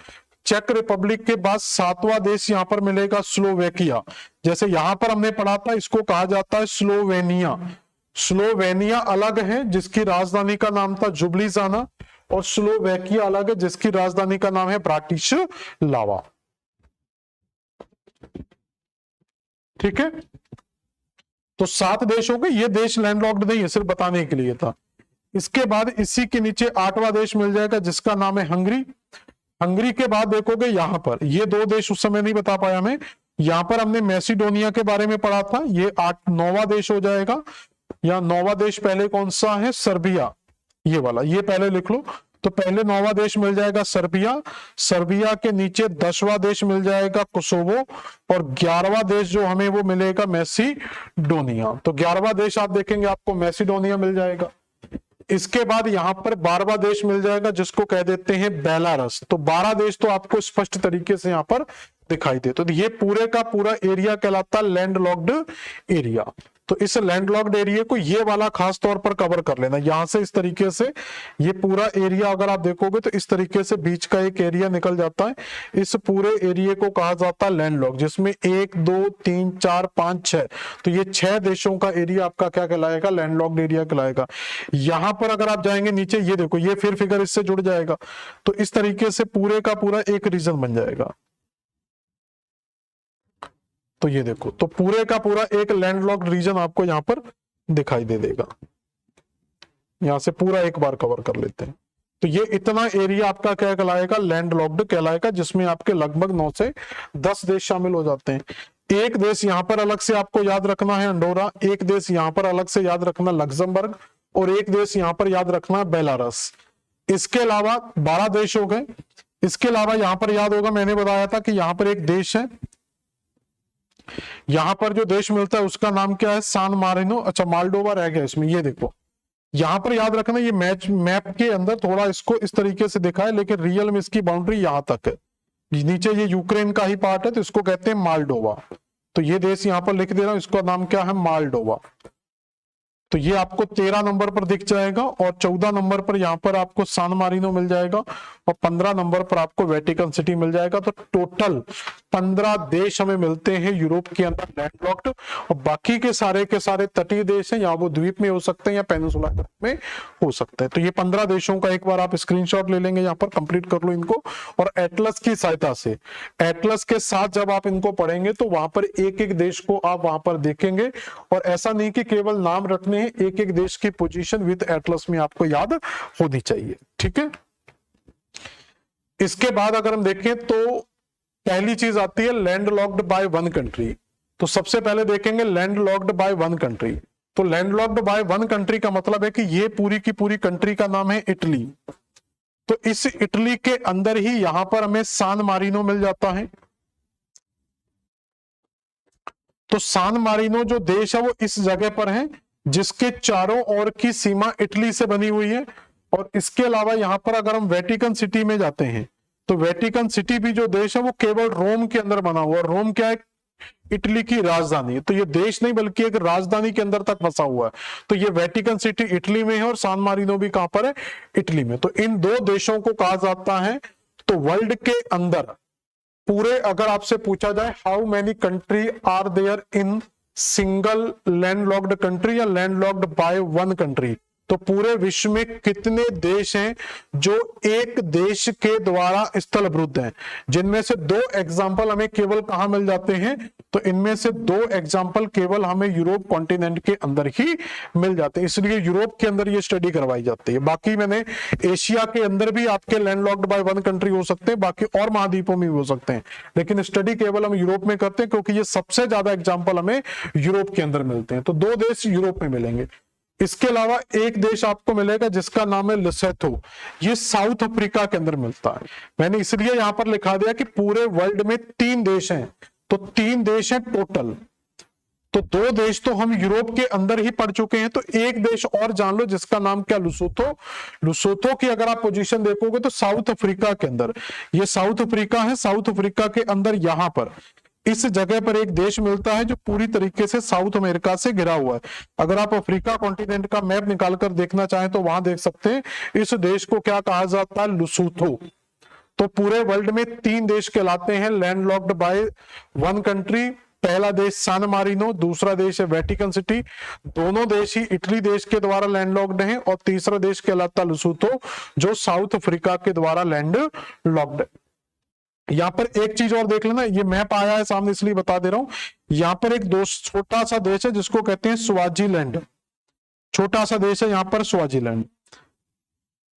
चेक रिपब्लिक के बाद 7वां देश यहां पर मिलेगा स्लोवेकिया। जैसे यहां पर हमने पढ़ा था, इसको कहा जाता है स्लोवेनिया। स्लोवेनिया अलग है जिसकी राजधानी का नाम था जुब्लिजाना, और स्लोवेकिया अलग है जिसकी राजधानी का नाम है ब्राटिस्लावा। ठीक है, तो 7 देश हो गए। ये देश लैंडलॉक्ड नहीं है, सिर्फ बताने के लिए था। इसके बाद इसी के नीचे 8वां देश मिल जाएगा जिसका नाम है हंगरी। हंगरी के बाद देखोगे यहां पर ये 2 देश उस समय नहीं बता पाया मैं, यहां पर हमने मैसिडोनिया के बारे में पढ़ा था, ये 9वां देश हो जाएगा। या 9वां देश पहले कौन सा है, सर्बिया, ये वाला, ये पहले लिख लो। तो पहले 9वां देश मिल जाएगा सर्बिया। सर्बिया के नीचे 10वां देश मिल जाएगा कोसोवो, और 11वां देश जो हमें वो मिलेगा मैसिडोनिया। तो 11वां देश आप देखेंगे आपको मैसिडोनिया मिल जाएगा। इसके बाद यहां पर 12वां देश मिल जाएगा जिसको कह देते हैं बेलारस। तो 12 देश तो आपको स्पष्ट तरीके से यहां पर दिखाई दे। तो ये पूरे का पूरा एरिया कहलाता है लैंडलॉक्ड एरिया। तो इस लैंडलॉक्ड एरिया को ये वाला खास तौर पर कवर कर लेना, यहां से इस तरीके से ये पूरा एरिया अगर आप देखोगे तो इस तरीके से बीच का एक एरिया निकल जाता है। इस पूरे एरिया को कहा जाता है लैंडलॉक्ड, जिसमें 1 2 3 4 5 6, तो ये 6 देशों का एरिया आपका क्या कहलाएगा, लैंडलॉक्ड एरिया कहलाएगा। यहां पर अगर आप जाएंगे नीचे, ये देखो ये फिर फिगर इससे जुड़ जाएगा, तो इस तरीके से पूरे का पूरा एक रीजन बन जाएगा। तो ये देखो, तो पूरे का पूरा एक लैंडलॉक्ड रीजन आपको यहां पर दिखाई दे देगा। यहां से पूरा एक बार कवर कर लेते हैं। तो ये इतना एरिया आपका क्या कहलाएगा, लैंडलॉक्ड कहलाएगा, जिसमें आपके लगभग 9 से 10 देश शामिल हो जाते हैं। एक देश यहां पर अलग से आपको याद रखना है अंडोरा, एक देश यहां पर अलग से याद रखना लक्जमबर्ग, और एक देश यहां पर याद रखना बेलारस। इसके अलावा 12 देश हो गए। इसके अलावा यहां पर याद होगा, मैंने बताया था कि यहां पर एक देश है, यहां पर जो देश मिलता है उसका नाम क्या है, सान मारिनो। अच्छा, माल्डोवा रह गया इसमें, ये देखो यहां पर याद रखना, ये मैप के अंदर थोड़ा इसको इस तरीके से दिखा है, लेकिन रियल में इसकी बाउंड्री यहां तक है। नीचे ये यूक्रेन का ही पार्ट है, तो इसको कहते हैं माल्डोवा। तो ये देश यहां पर लिख दे रहा हूं, इसका नाम क्या है, माल्डोवा। तो ये आपको 13 नंबर पर दिख जाएगा, और 14 नंबर पर यहाँ पर आपको सान मारिनो मिल जाएगा, और 15 नंबर पर आपको वेटिकन सिटी मिल जाएगा। तो टोटल 15 देश हमें मिलते हैं यूरोप के अंदर लैंडलॉक्ड, और बाकी के सारे तटीय देश हैं, या वो द्वीप में हो सकते हैं या पेनिनसुला में हो सकते हैं। तो ये 15 देशों का एक बार आप स्क्रीनशॉट ले लेंगे, यहाँ पर कंप्लीट कर लो इनको, और एटलस की सहायता से, एटलस के साथ जब आप इनको पढ़ेंगे तो वहां पर एक एक देश को आप वहां पर देखेंगे, और ऐसा नहीं कि केवल नाम रटने, एक एक देश की पोजीशन विद एटलस में आपको याद होनी चाहिए। ठीक है, इसके बाद अगर हम देखें तो पहली चीज आती है लैंडलॉक्ड बाय 1 कंट्री। तो सबसे पहले देखेंगे लैंडलॉक्ड बाय 1 कंट्री। तो लैंडलॉक्ड बाय 1 कंट्री का मतलब है कि ये पूरी की पूरी कंट्री का नाम है इटली। तो इस इटली के अंदर ही यहां पर हमें सान मारिनो मिल जाता है। तो सान मारिनो जो देश है वो इस जगह पर है, जिसके चारों ओर की सीमा इटली से बनी हुई है। और इसके अलावा यहां पर अगर हम वेटिकन सिटी में जाते हैं, तो वेटिकन सिटी भी जो देश है वो केवल रोम के अंदर बना हुआ है। रोम क्या है, इटली की राजधानी है। तो ये देश नहीं बल्कि एक राजधानी के अंदर तक बसा हुआ है। तो ये वेटिकन सिटी इटली में है और सान मारिनो भी कहां पर है, इटली में। तो इन दो देशों को कहा जाता है, तो वर्ल्ड के अंदर पूरे, अगर आपसे पूछा जाए how many country are there in single landlocked country या लैंडलॉक्ड बाय वन कंट्री, तो पूरे विश्व में कितने देश हैं जो एक देश के द्वारा स्थल अवरुद्ध हैं, जिनमें से दो एग्जाम्पल हमें केवल कहां मिल जाते हैं, तो इनमें से दो एग्जाम्पल केवल हमें यूरोप कॉन्टिनेंट के अंदर ही मिल जाते हैं, इसलिए यूरोप के अंदर ये स्टडी करवाई जाती है। बाकी मैंने एशिया के अंदर भी आपके लैंडलॉक्ड बाय वन कंट्री हो सकते हैं, बाकी और महाद्वीपों में भी हो सकते हैं, लेकिन स्टडी केवल हम यूरोप में करते हैं क्योंकि ये सबसे ज्यादा एग्जाम्पल हमें यूरोप के अंदर मिलते हैं। तो दो देश यूरोप में मिलेंगे। इसके अलावा एक देश आपको मिलेगा जिसका नाम है लेसोथो, ये साउथ अफ्रीका के अंदर मिलता है। मैंने इसलिए यहां पर लिखा दिया कि पूरे वर्ल्ड में 3 देश हैं, तो 3 देश हैं टोटल, तो 2 देश तो हम यूरोप के अंदर ही पढ़ चुके हैं, तो एक देश और जान लो जिसका नाम क्या, लुसोथो। लुसोथो की अगर आप पोजीशन देखोगे तो साउथ अफ्रीका के अंदर, ये साउथ अफ्रीका है, साउथ अफ्रीका के अंदर यहां पर इस जगह पर एक देश मिलता है जो पूरी तरीके से साउथ अमेरिका से घिरा हुआ है। अगर आप अफ्रीका कॉन्टिनेंट का मैप निकालकर देखना चाहें तो वहां देख सकते हैं, इस देश को क्या कहा जाता है, लुसोथो। तो पूरे वर्ल्ड में 3 देश कहलाते हैं लैंडलॉक्ड बाय वन कंट्री। पहला देश सान मारिनो, दूसरा देश है वेटिकन सिटी, दोनों देश ही इटली देश के द्वारा लैंडलॉक्ड हैं, और तीसरा देश कहलाता लुसोथो जो साउथ अफ्रीका के द्वारा लैंडलॉक्ड है। यहां पर एक चीज और देख लेना, ये मैप आया है सामने इसलिए बता दे रहा हूं। यहां पर एक छोटा सा देश है जिसको कहते हैं स्वाजीलैंड, छोटा सा देश है यहां पर स्वाजीलैंड,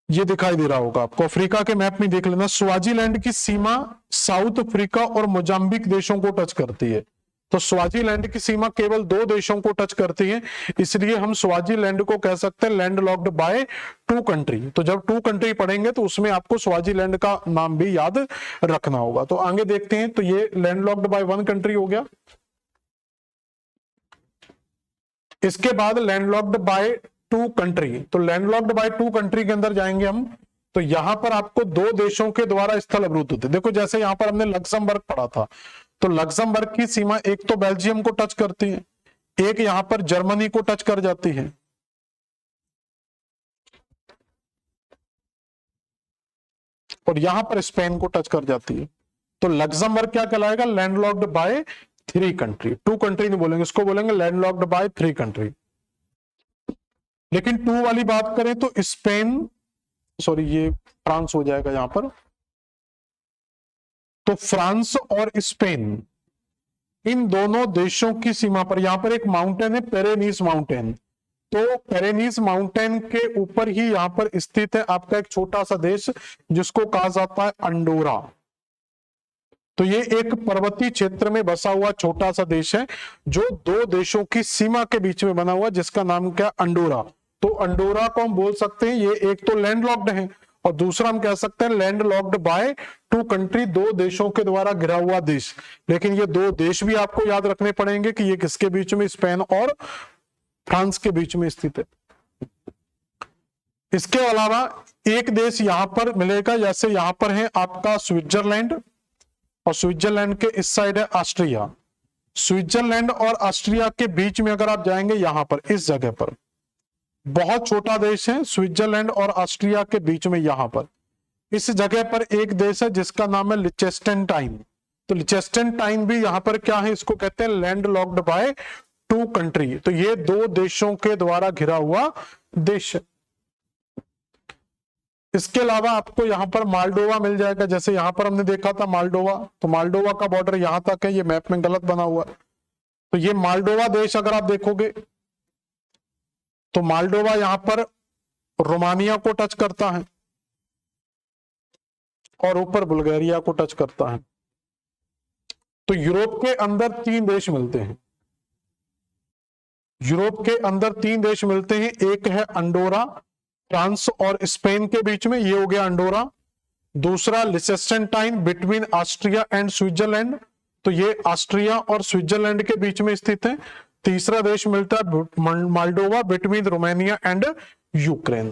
ये दिखाई दे रहा होगा आपको, अफ्रीका के मैप में देख लेना। स्वाजीलैंड की सीमा साउथ अफ्रीका और मोजाम्बिक देशों को टच करती है, तो स्वाजीलैंड की सीमा केवल 2 देशों को टच करती है, इसलिए हम स्वाजीलैंड को कह सकते हैं लैंडलॉक्ड बाय 2 कंट्री। तो जब 2 कंट्री पढ़ेंगे तो उसमें आपको स्वाजीलैंड का नाम भी याद रखना होगा। तो आगे देखते हैं, तो ये लैंडलॉक्ड बाय 1 कंट्री हो गया। इसके बाद लैंडलॉक्ड बाय 2 कंट्री, तो लैंडलॉक्ड बाय 2 कंट्री के अंदर जाएंगे हम, तो यहां पर आपको 2 देशों के द्वारा स्थल अवरुद्ध होते। देखो जैसे यहां पर हमने लक्समबर्ग पढ़ा था, तो लक्समबर्ग की सीमा एक तो बेल्जियम को टच करती है, एक यहां पर जर्मनी को टच कर जाती है, और यहां पर स्पेन को टच कर जाती है। तो लक्समबर्ग क्या कहलाएगा, लैंडलॉक्ड बाय 3 कंट्री। 2 कंट्री नहीं बोलेंगे, इसको बोलेंगे लैंडलॉक्ड बाय 3 कंट्री। लेकिन 2 वाली बात करें तो स्पेन, सॉरी ये फ्रांस हो जाएगा यहां पर, तो फ्रांस और स्पेन इन दोनों देशों की सीमा पर, यहां पर एक माउंटेन है पेरेनीस माउंटेन, तो पेरेनीस माउंटेन के ऊपर ही यहां पर स्थित है आपका एक छोटा सा देश जिसको कहा जाता है अंडोरा। तो ये एक पर्वतीय क्षेत्र में बसा हुआ छोटा सा देश है जो 2 देशों की सीमा के बीच में बना हुआ, जिसका नाम क्या, अंडोरा। तो अंडोरा को हम बोल सकते हैं ये एक तो लैंडलॉक्ड है और दूसरा हम कह सकते हैं लैंडलॉक्ड बाय 2 कंट्री, 2 देशों के द्वारा घिरा हुआ देश। लेकिन ये 2 देश भी आपको याद रखने पड़ेंगे कि ये किसके बीच में, स्पेन और फ्रांस के बीच में स्थित है। इसके अलावा एक देश यहां पर मिलेगा, जैसे यहां पर है आपका स्विट्जरलैंड, और स्विट्जरलैंड के इस साइड है ऑस्ट्रिया। स्विट्जरलैंड और ऑस्ट्रिया के बीच में अगर आप जाएंगे यहां पर इस जगह पर, बहुत छोटा देश है स्विट्जरलैंड और ऑस्ट्रिया के बीच में, यहां पर इस जगह पर एक देश है जिसका नाम है लिचेस्टेनटाइन। तो लिचेस्टेनटाइन भी यहां पर क्या है, इसको कहते हैं लैंडलॉक्ड बाय 2 कंट्री। तो ये 2 देशों के द्वारा घिरा हुआ देश है। इसके अलावा आपको यहां पर मालडोवा मिल जाएगा, जैसे यहां पर हमने देखा था मालडोवा, तो मालडोवा का बॉर्डर यहां तक है, ये मैप में गलत बना हुआ है। तो ये मालडोवा देश अगर आप देखोगे तो मालडोवा यहां पर रोमानिया को टच करता है और ऊपर बुल्गारिया को टच करता है। तो यूरोप के अंदर 3 देश मिलते हैं, यूरोप के अंदर 3 देश मिलते हैं, एक है अंडोरा, फ्रांस और स्पेन के बीच में, ये हो गया अंडोरा। दूसरा लिचेस्टेनटाइन बिटवीन ऑस्ट्रिया एंड स्विट्जरलैंड, तो ये ऑस्ट्रिया और स्विट्जरलैंड के बीच में स्थित है। तीसरा देश मिलता है Moldova between Romania and Ukraine.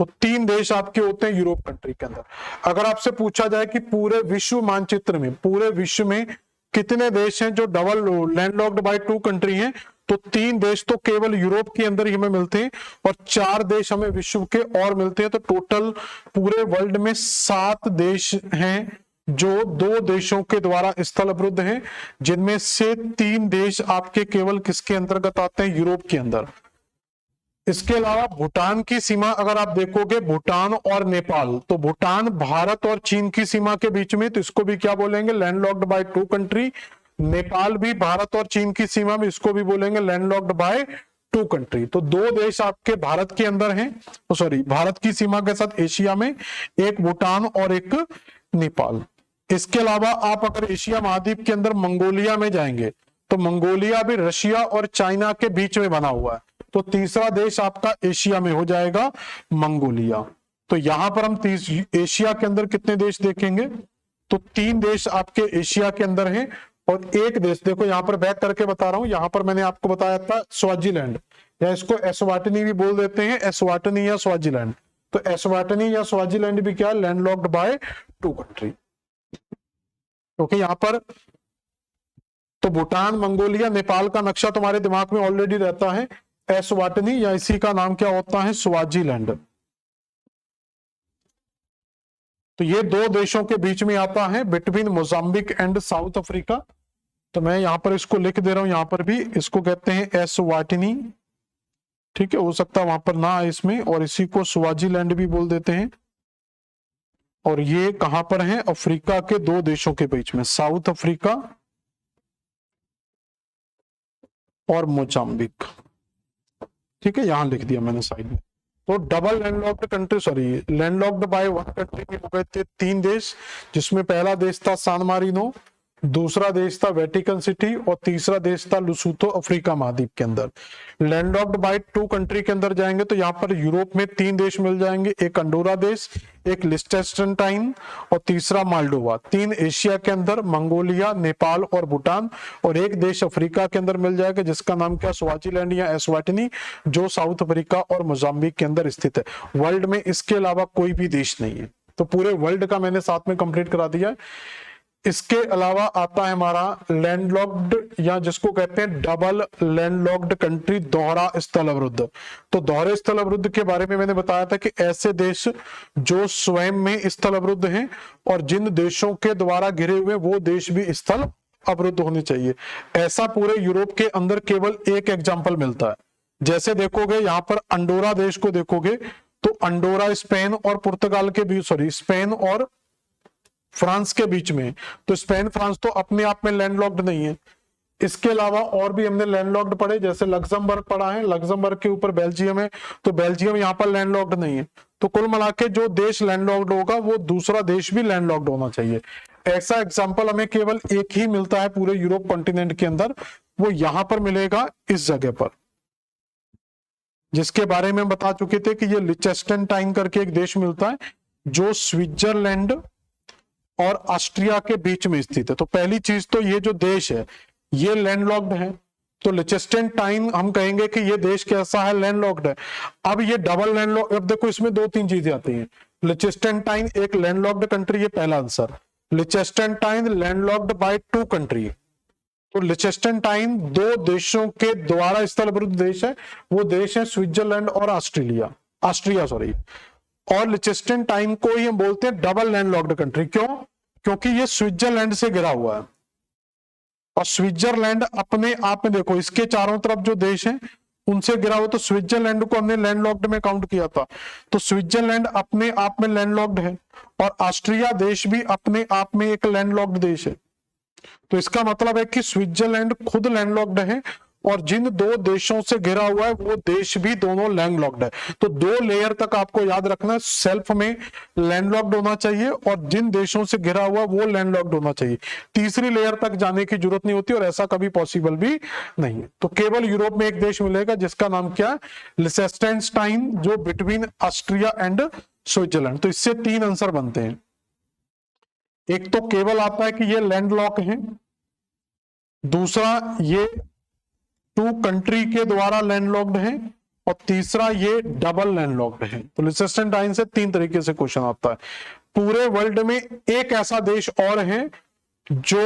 तो 3 देश आपके होते हैं यूरोप कंट्री के अंदर। अगर आपसे पूछा जाए कि पूरे विश्व मानचित्र में, पूरे विश्व में कितने देश हैं जो डबल लैंडलॉक्ड बाय 2 कंट्री हैं? तो 3 देश तो केवल यूरोप के अंदर ही हमें मिलते हैं और 4 देश हमें विश्व के और मिलते हैं। तो टोटल पूरे वर्ल्ड में 7 देश हैं जो 2 देशों के द्वारा स्थल अवरुद्ध हैं, जिनमें से 3 देश आपके केवल किसके अंतर्गत आते हैं? यूरोप के अंदर। इसके अलावा भूटान की सीमा अगर आप देखोगे, भूटान और नेपाल, तो भूटान भारत और चीन की सीमा के बीच में, तो इसको भी क्या बोलेंगे? Landlocked by 2 country. नेपाल भी भारत और चीन की सीमा में, इसको भी बोलेंगे लैंडलॉक्ड बाय 2 कंट्री। तो 2 देश आपके भारत के अंदर हैं, सॉरी भारत की सीमा के साथ एशिया में, एक भूटान और एक नेपाल। इसके अलावा आप अगर एशिया महाद्वीप के अंदर मंगोलिया में जाएंगे, तो मंगोलिया भी रशिया और चाइना के बीच में बना हुआ है। तो तीसरा देश आपका एशिया में हो जाएगा मंगोलिया। तो यहां पर हम एशिया के अंदर कितने देश देखेंगे? तो 3 देश आपके एशिया के अंदर हैं और एक देश, देखो यहां पर बैक करके बता रहा हूं, यहां पर मैंने आपको बताया था स्वाजीलैंड, या इसको एस्वाटिनी भी बोल देते हैं, एस्वाटिनी या स्वाजीलैंड। तो एस्वाटिनी या स्वाजीलैंड भी क्या है? Landlocked by 2 country. ओके, यहां पर तो भूटान, मंगोलिया, नेपाल का नक्शा तुम्हारे दिमाग में ऑलरेडी रहता है, एस्वाटिनी या इसी का नाम क्या होता है? स्वाजीलैंड। तो ये 2 देशों के बीच में आता है, between Mozambique and south Africa. तो मैं यहां पर इसको लिख दे रहा हूं, यहां पर भी इसको कहते हैं एस्वाटिनी, ठीक है, हो सकता है वहां पर ना आए इसमें, और इसी को स्वाजीलैंड भी बोल देते हैं। और ये कहां पर है? अफ्रीका के 2 देशों के बीच में, साउथ अफ्रीका और मोजाम्बिक, ठीक है, यहां लिख दिया मैंने साइड में। तो double landlocked country, sorry landlocked by 1 country में हो गए थे 3 देश, जिसमें पहला देश था सान मारिनो, दूसरा देश था वेटिकन सिटी और तीसरा देश था लुसोथो, अफ्रीका महाद्वीप के अंदर। लैंडलॉक्ड बाय 2 कंट्री के अंदर जाएंगे तो यहाँ पर यूरोप में 3 देश मिल जाएंगे, एक अंडोरा देश, एक लिechtenstein और तीसरा माल्डोवा। 3 एशिया के अंदर, मंगोलिया, नेपाल और भूटान, और एक देश अफ्रीका के अंदर मिल जाएगा जिसका नाम क्या? स्वाजीलैंड या एस्वाटिनी, जो साउथ अफ्रीका और मोजाम्बिक के अंदर स्थित है। वर्ल्ड में इसके अलावा कोई भी देश नहीं है। तो पूरे वर्ल्ड का मैंने साथ में कंप्लीट करा दिया है। इसके अलावा आता है हमारा लैंडलॉक्ड, या जिसको कहते हैं डबल लैंडलॉक्ड कंट्री, दोहरा स्थल अवरुद्ध। तो दोहरे स्थल अवरुद्ध के बारे में मैंने बताया था कि ऐसे देश जो स्वयं में स्थल अवरुद्ध हैं और जिन देशों के द्वारा घिरे हुए वो देश भी स्थल अवरुद्ध होने चाहिए। ऐसा पूरे यूरोप के अंदर केवल एक एग्जाम्पल मिलता है। जैसे देखोगे यहाँ पर अंडोरा देश को देखोगे तो अंडोरा स्पेन और पुर्तगाल के बीच, सॉरी स्पेन और फ्रांस के बीच में, तो स्पेन फ्रांस तो अपने आप में लैंडलॉक्ड नहीं है। इसके अलावा और भी हमने लैंडलॉक्ड पढ़े, जैसे लग्जमबर्ग पढ़ा है, लग्जमबर्ग के ऊपर बेल्जियम है, तो बेल्जियम यहाँ पर लैंडलॉक्ड नहीं है। तो कुल मिला के जो देश लैंडलॉक्ड होगा वो दूसरा देश भी लैंडलॉक्ड होना चाहिए। ऐसा एग्जाम्पल हमें केवल एक ही मिलता है पूरे यूरोप कॉन्टिनेंट के अंदर, वो यहां पर मिलेगा इस जगह पर, जिसके बारे में बता चुके थे कि ये लिechtenstein करके एक देश मिलता है जो स्विट्जरलैंड और ऑस्ट्रिया के बीच में स्थित है। तो पहली चीज तो ये जो देश है ये लैंडलॉक्ड है, तो लिechtenstein हम कहेंगे कि ये देश कैसा है? लैंडलॉक्ड है। अब ये डबल लैंडलॉक्ड, अब देखो इसमें 2-3 चीजें आती हैं। लिechtenstein एक लैंडलॉक्ड कंट्री है, पहला आंसर। लिechtenstein लैंडलॉक्ड बाय 2 कंट्री, तो लिechtenstein 2 देशों के द्वारा स्थल अवरुद्ध देश है, वो देश है स्विट्जरलैंड और ऑस्ट्रिया सॉरी। और लिechtenstein को ही हम बोलते हैं डबल लैंडलॉक्ड कंट्री। क्यों? क्योंकि ये स्विट्जरलैंड से घिरा हुआ है और स्विट्जरलैंड अपने आप में, देखो इसके चारों तरफ जो देश हैं उनसे घिरा हुआ, तो स्विट्जरलैंड को हमने लैंडलॉक्ड में काउंट किया था। तो स्विट्जरलैंड अपने आप में लैंडलॉक्ड है और ऑस्ट्रिया देश भी अपने आप में एक लैंडलॉक्ड देश है। तो इसका मतलब है कि स्विट्जरलैंड खुद लैंडलॉक्ड है और जिन 2 देशों से घिरा हुआ है वो देश भी दोनों लैंडलॉक्ड है। तो 2 लेयर तक आपको याद रखना है, सेल्फ में लैंडलॉक्ड होना चाहिए और जिन देशों से घिरा हुआ वो लैंडलॉक्ड होना चाहिए। तीसरी लेयर तक जाने की जरूरत नहीं होती और ऐसा कभी पॉसिबल भी नहीं है। तो केवल यूरोप में एक देश मिलेगा जिसका नाम क्या है? लिechtenstein, जो बिटवीन ऑस्ट्रिया एंड स्विट्जरलैंड। तो इससे 3 आंसर बनते हैं। एक तो केवल आता है कि ये लैंडलॉक है, दूसरा ये 2 कंट्री के द्वारा लैंडलॉक्ड है और तीसरा ये डबल लैंडलॉक्ड है। तो लिechtenstein से 3 तरीके से क्वेश्चन आता है। पूरे वर्ल्ड में एक ऐसा देश और है जो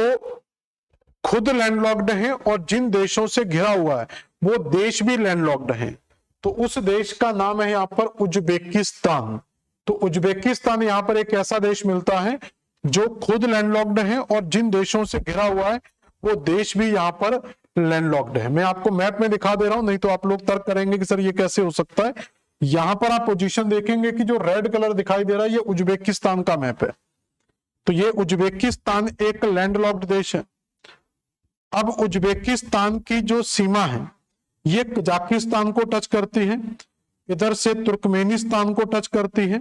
खुद लैंडलॉक्ड हैं और जिन देशों से घिरा हुआ है वो देश भी लैंडलॉक्ड हैं। तो उस देश का नाम है यहाँ पर उज्बेकिस्तान। तो उज्बेकिस्तान यहाँ पर एक ऐसा देश मिलता है जो खुद लैंडलॉक्ड है और जिन देशों से घिरा हुआ है वो देश भी यहाँ पर लैंडलॉक्ड है। मैं आपको मैप में दिखा दे रहा हूं, नहीं तो आप लोग तर्क करेंगे कि सर ये कैसे हो सकता है। यहां पर आप पोजीशन देखेंगे कि जो रेड कलर दिखाई दे रहा है ये उज्बेकिस्तान का मैप है। तो ये उज्बेकिस्तान एक लैंडलॉक्ड देश है। अब उज्बेकिस्तान की जो सीमा है ये कजाकिस्तान को टच करती है, इधर से तुर्कमेनिस्तान को टच करती है,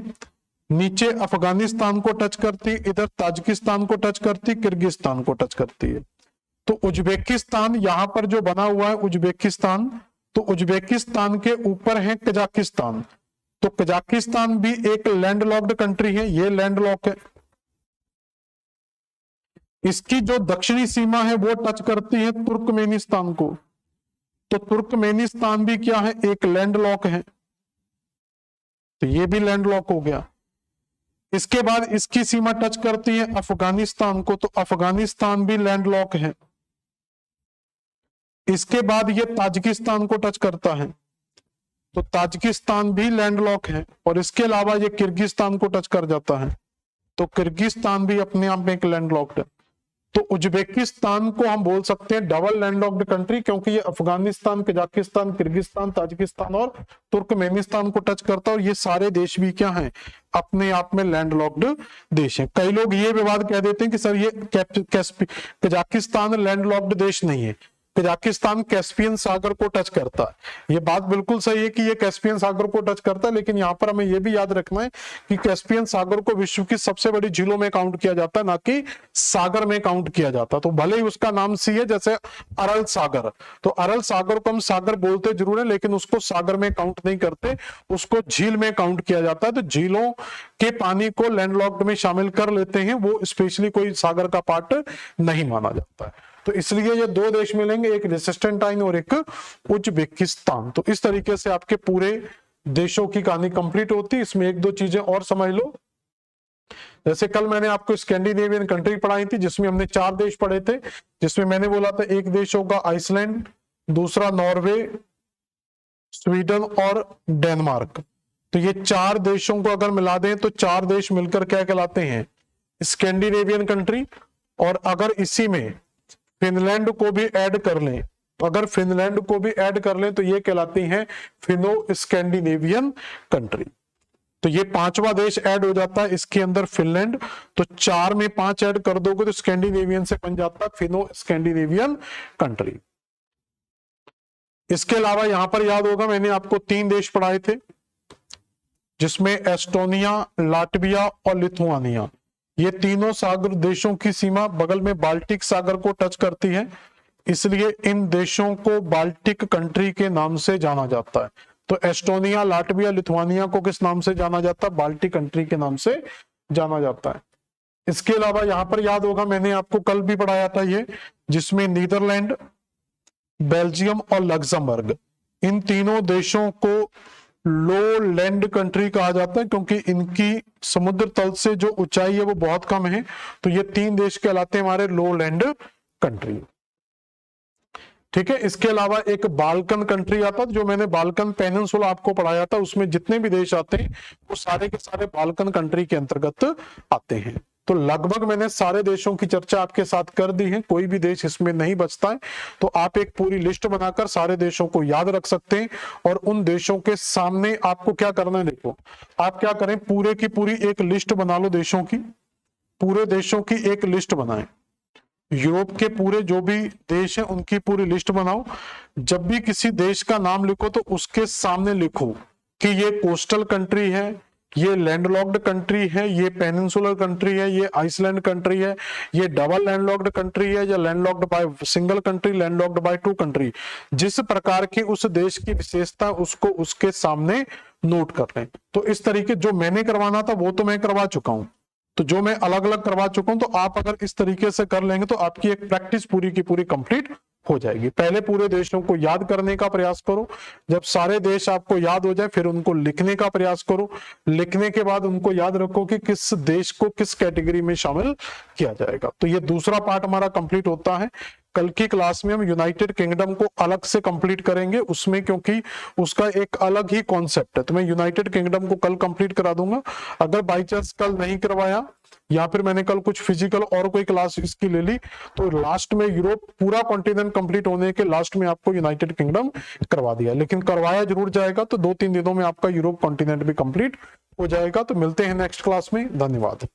नीचे अफगानिस्तान को टच करती, इधर ताजिकिस्तान को टच करती, किर्गिस्तान को टच करती है। तो उज्बेकिस्तान यहां पर जो बना हुआ है उज्बेकिस्तान, तो उज्बेकिस्तान के ऊपर है कजाकिस्तान। तो कजाकिस्तान भी एक लैंडलॉक्ड कंट्री है, ये लैंडलॉक है। इसकी जो दक्षिणी सीमा है वो टच करती है तुर्कमेनिस्तान को। तो तुर्कमेनिस्तान भी क्या है, एक लैंडलॉक है। तो ये भी लैंडलॉक हो गया। इसके बाद इसकी सीमा टच करती है अफगानिस्तान को, तो अफगानिस्तान भी लैंडलॉक है। इसके बाद ये ताजिकिस्तान को टच करता है, तो ताजिकिस्तान भी लैंडलॉक है। और इसके अलावा ये किर्गिस्तान को टच कर जाता है, तो किर्गिस्तान भी अपने आप में एक लैंडलॉक्ड है। तो उज्बेकिस्तान को हम बोल सकते हैं डबल लैंडलॉक्ड कंट्री, क्योंकि ये अफगानिस्तान, कजाकिस्तान, किर्गिस्तान, ताजिकिस्तान और तुर्कमेनिस्तान को टच करता है। और ये सारे देश भी क्या हैं, अपने आप में लैंडलॉक्ड देश हैं। कई लोग ये विवाद कह देते हैं कि सर ये कजाकिस्तान लैंडलॉक्ड देश नहीं है, कजाकिस्तान कैस्पियन सागर को टच करता है। ये बात बिल्कुल सही है कि ये कैस्पियन सागर को टच करता है, लेकिन यहाँ पर हमें ये भी याद रखना है कि कैस्पियन सागर को विश्व की सबसे बड़ी झीलों में काउंट किया जाता है, ना कि सागर में काउंट किया जाता। तो भले ही उसका नाम सी है, जैसे अरल सागर, तो अरल सागर को हम सागर बोलते जरूर है, लेकिन उसको सागर में काउंट नहीं करते, उसको झील में काउंट किया जाता है। तो झीलों के पानी को लैंडलॉक्ड में शामिल कर लेते हैं, वो स्पेशली कोई सागर का पार्ट नहीं माना जाता है। तो इसलिए ये दो देश मिलेंगे, एक लिechtenstein और एक उज्बेकिस्तान। तो इस तरीके से आपके पूरे देशों की कहानी कंप्लीट होती है। इसमें एक दो चीजें और समझ लो। जैसे कल मैंने आपको स्कैंडिनेवियन कंट्री पढ़ाई थी, जिसमें हमने 4 देश पढ़े थे, जिसमें मैंने बोला था एक देश होगा आइसलैंड, दूसरा नॉर्वे, स्वीडन और डेनमार्क। तो ये 4 देशों को अगर मिला दें तो 4 देश मिलकर क्या कहलाते हैं, स्कैंडिनेवियन कंट्री। और अगर इसी में फिनलैंड को भी ऐड कर लें, अगर फिनलैंड को भी ऐड कर लें तो ये कहलाती हैं फिनो स्कैंडिनेवियन कंट्री। तो ये 5वां देश ऐड हो जाता है इसके अंदर फिनलैंड। तो 4 में 5 ऐड कर दोगे तो स्कैंडिनेवियन से बन जाता है फिनो स्कैंडिनेवियन कंट्री। इसके अलावा यहां पर याद होगा मैंने आपको 3 देश पढ़ाए थे, जिसमें एस्टोनिया, लाटविया और लिथुआनिया। ये तीनों सागर देशों की सीमा बगल में बाल्टिक सागर को टच करती है, इसलिए इन देशों को बाल्टिक कंट्री के नाम से जाना जाता है। तो एस्टोनिया, लाटविया, लिथुआनिया को किस नाम से जाना जाता है, बाल्टिक कंट्री के नाम से जाना जाता है। इसके अलावा यहां पर याद होगा मैंने आपको कल भी पढ़ाया था ये, जिसमें नीदरलैंड, बेल्जियम और लग्जमबर्ग, इन तीनों देशों को लो लैंड कंट्री कहा जाता है, क्योंकि इनकी समुद्र तल से जो ऊंचाई है वो बहुत कम है। तो ये 3 देश कहलाते हैं हमारे लो लैंड कंट्री। ठीक है। इसके अलावा एक बाल्कन कंट्री आता है, जो मैंने बाल्कन पेनिनसुला आपको पढ़ाया था, उसमें जितने भी देश आते हैं वो सारे के सारे बाल्कन कंट्री के अंतर्गत आते हैं। तो लगभग मैंने सारे देशों की चर्चा आपके साथ कर दी है, कोई भी देश इसमें नहीं बचता है। तो आप एक पूरी लिस्ट बनाकर सारे देशों को याद रख सकते हैं, और उन देशों के सामने आपको क्या करना है, देखो आप क्या करें, पूरे की पूरी एक लिस्ट बना लो देशों की, पूरे देशों की एक लिस्ट बनाएं। यूरोप के पूरे जो भी देश हैं उनकी पूरी लिस्ट बनाओ। जब भी किसी देश का नाम लिखो तो उसके सामने लिखो कि ये कोस्टल कंट्री है, ये लैंडलॉक्ड कंट्री है, ये पेनिनसुलर कंट्री है, ये आइसलैंड कंट्री है, ये डबल लैंडलॉक्ड कंट्री है, या landlocked by single country, landlocked by 2 country. जिस प्रकार की उस देश की विशेषता उसको उसके सामने नोट कर लें। तो इस तरीके जो मैंने करवाना था वो तो मैं करवा चुका हूं, तो जो मैं अलग अलग करवा चुका हूं, तो आप अगर इस तरीके से कर लेंगे तो आपकी एक प्रैक्टिस पूरी की पूरी कंप्लीट हो जाएगी। पहले पूरे देशों को याद करने का प्रयास करो, जब सारे देश आपको याद हो जाए फिर उनको लिखने का प्रयास करो। लिखने के बाद उनको याद रखो कि किस देश को किस कैटेगरी में शामिल किया जाएगा। तो ये दूसरा पार्ट हमारा कंप्लीट होता है। कल की क्लास में हम यूनाइटेड किंगडम को अलग से कंप्लीट करेंगे उसमें, क्योंकि उसका एक अलग ही कॉन्सेप्ट है। तो मैं यूनाइटेड किंगडम को कल कंप्लीट करा दूंगा। अगर बाई चांस कल नहीं करवाया या फिर मैंने कल कुछ फिजिकल और कोई क्लास इसकी ले ली, तो लास्ट में यूरोप पूरा कॉन्टिनेंट कंप्लीट होने के लास्ट में आपको यूनाइटेड किंगडम करवा दिया, लेकिन करवाया जरूर जाएगा। तो 2-3 दिनों में आपका यूरोप कॉन्टिनेंट भी कंप्लीट हो जाएगा। तो मिलते हैं नेक्स्ट क्लास में, धन्यवाद।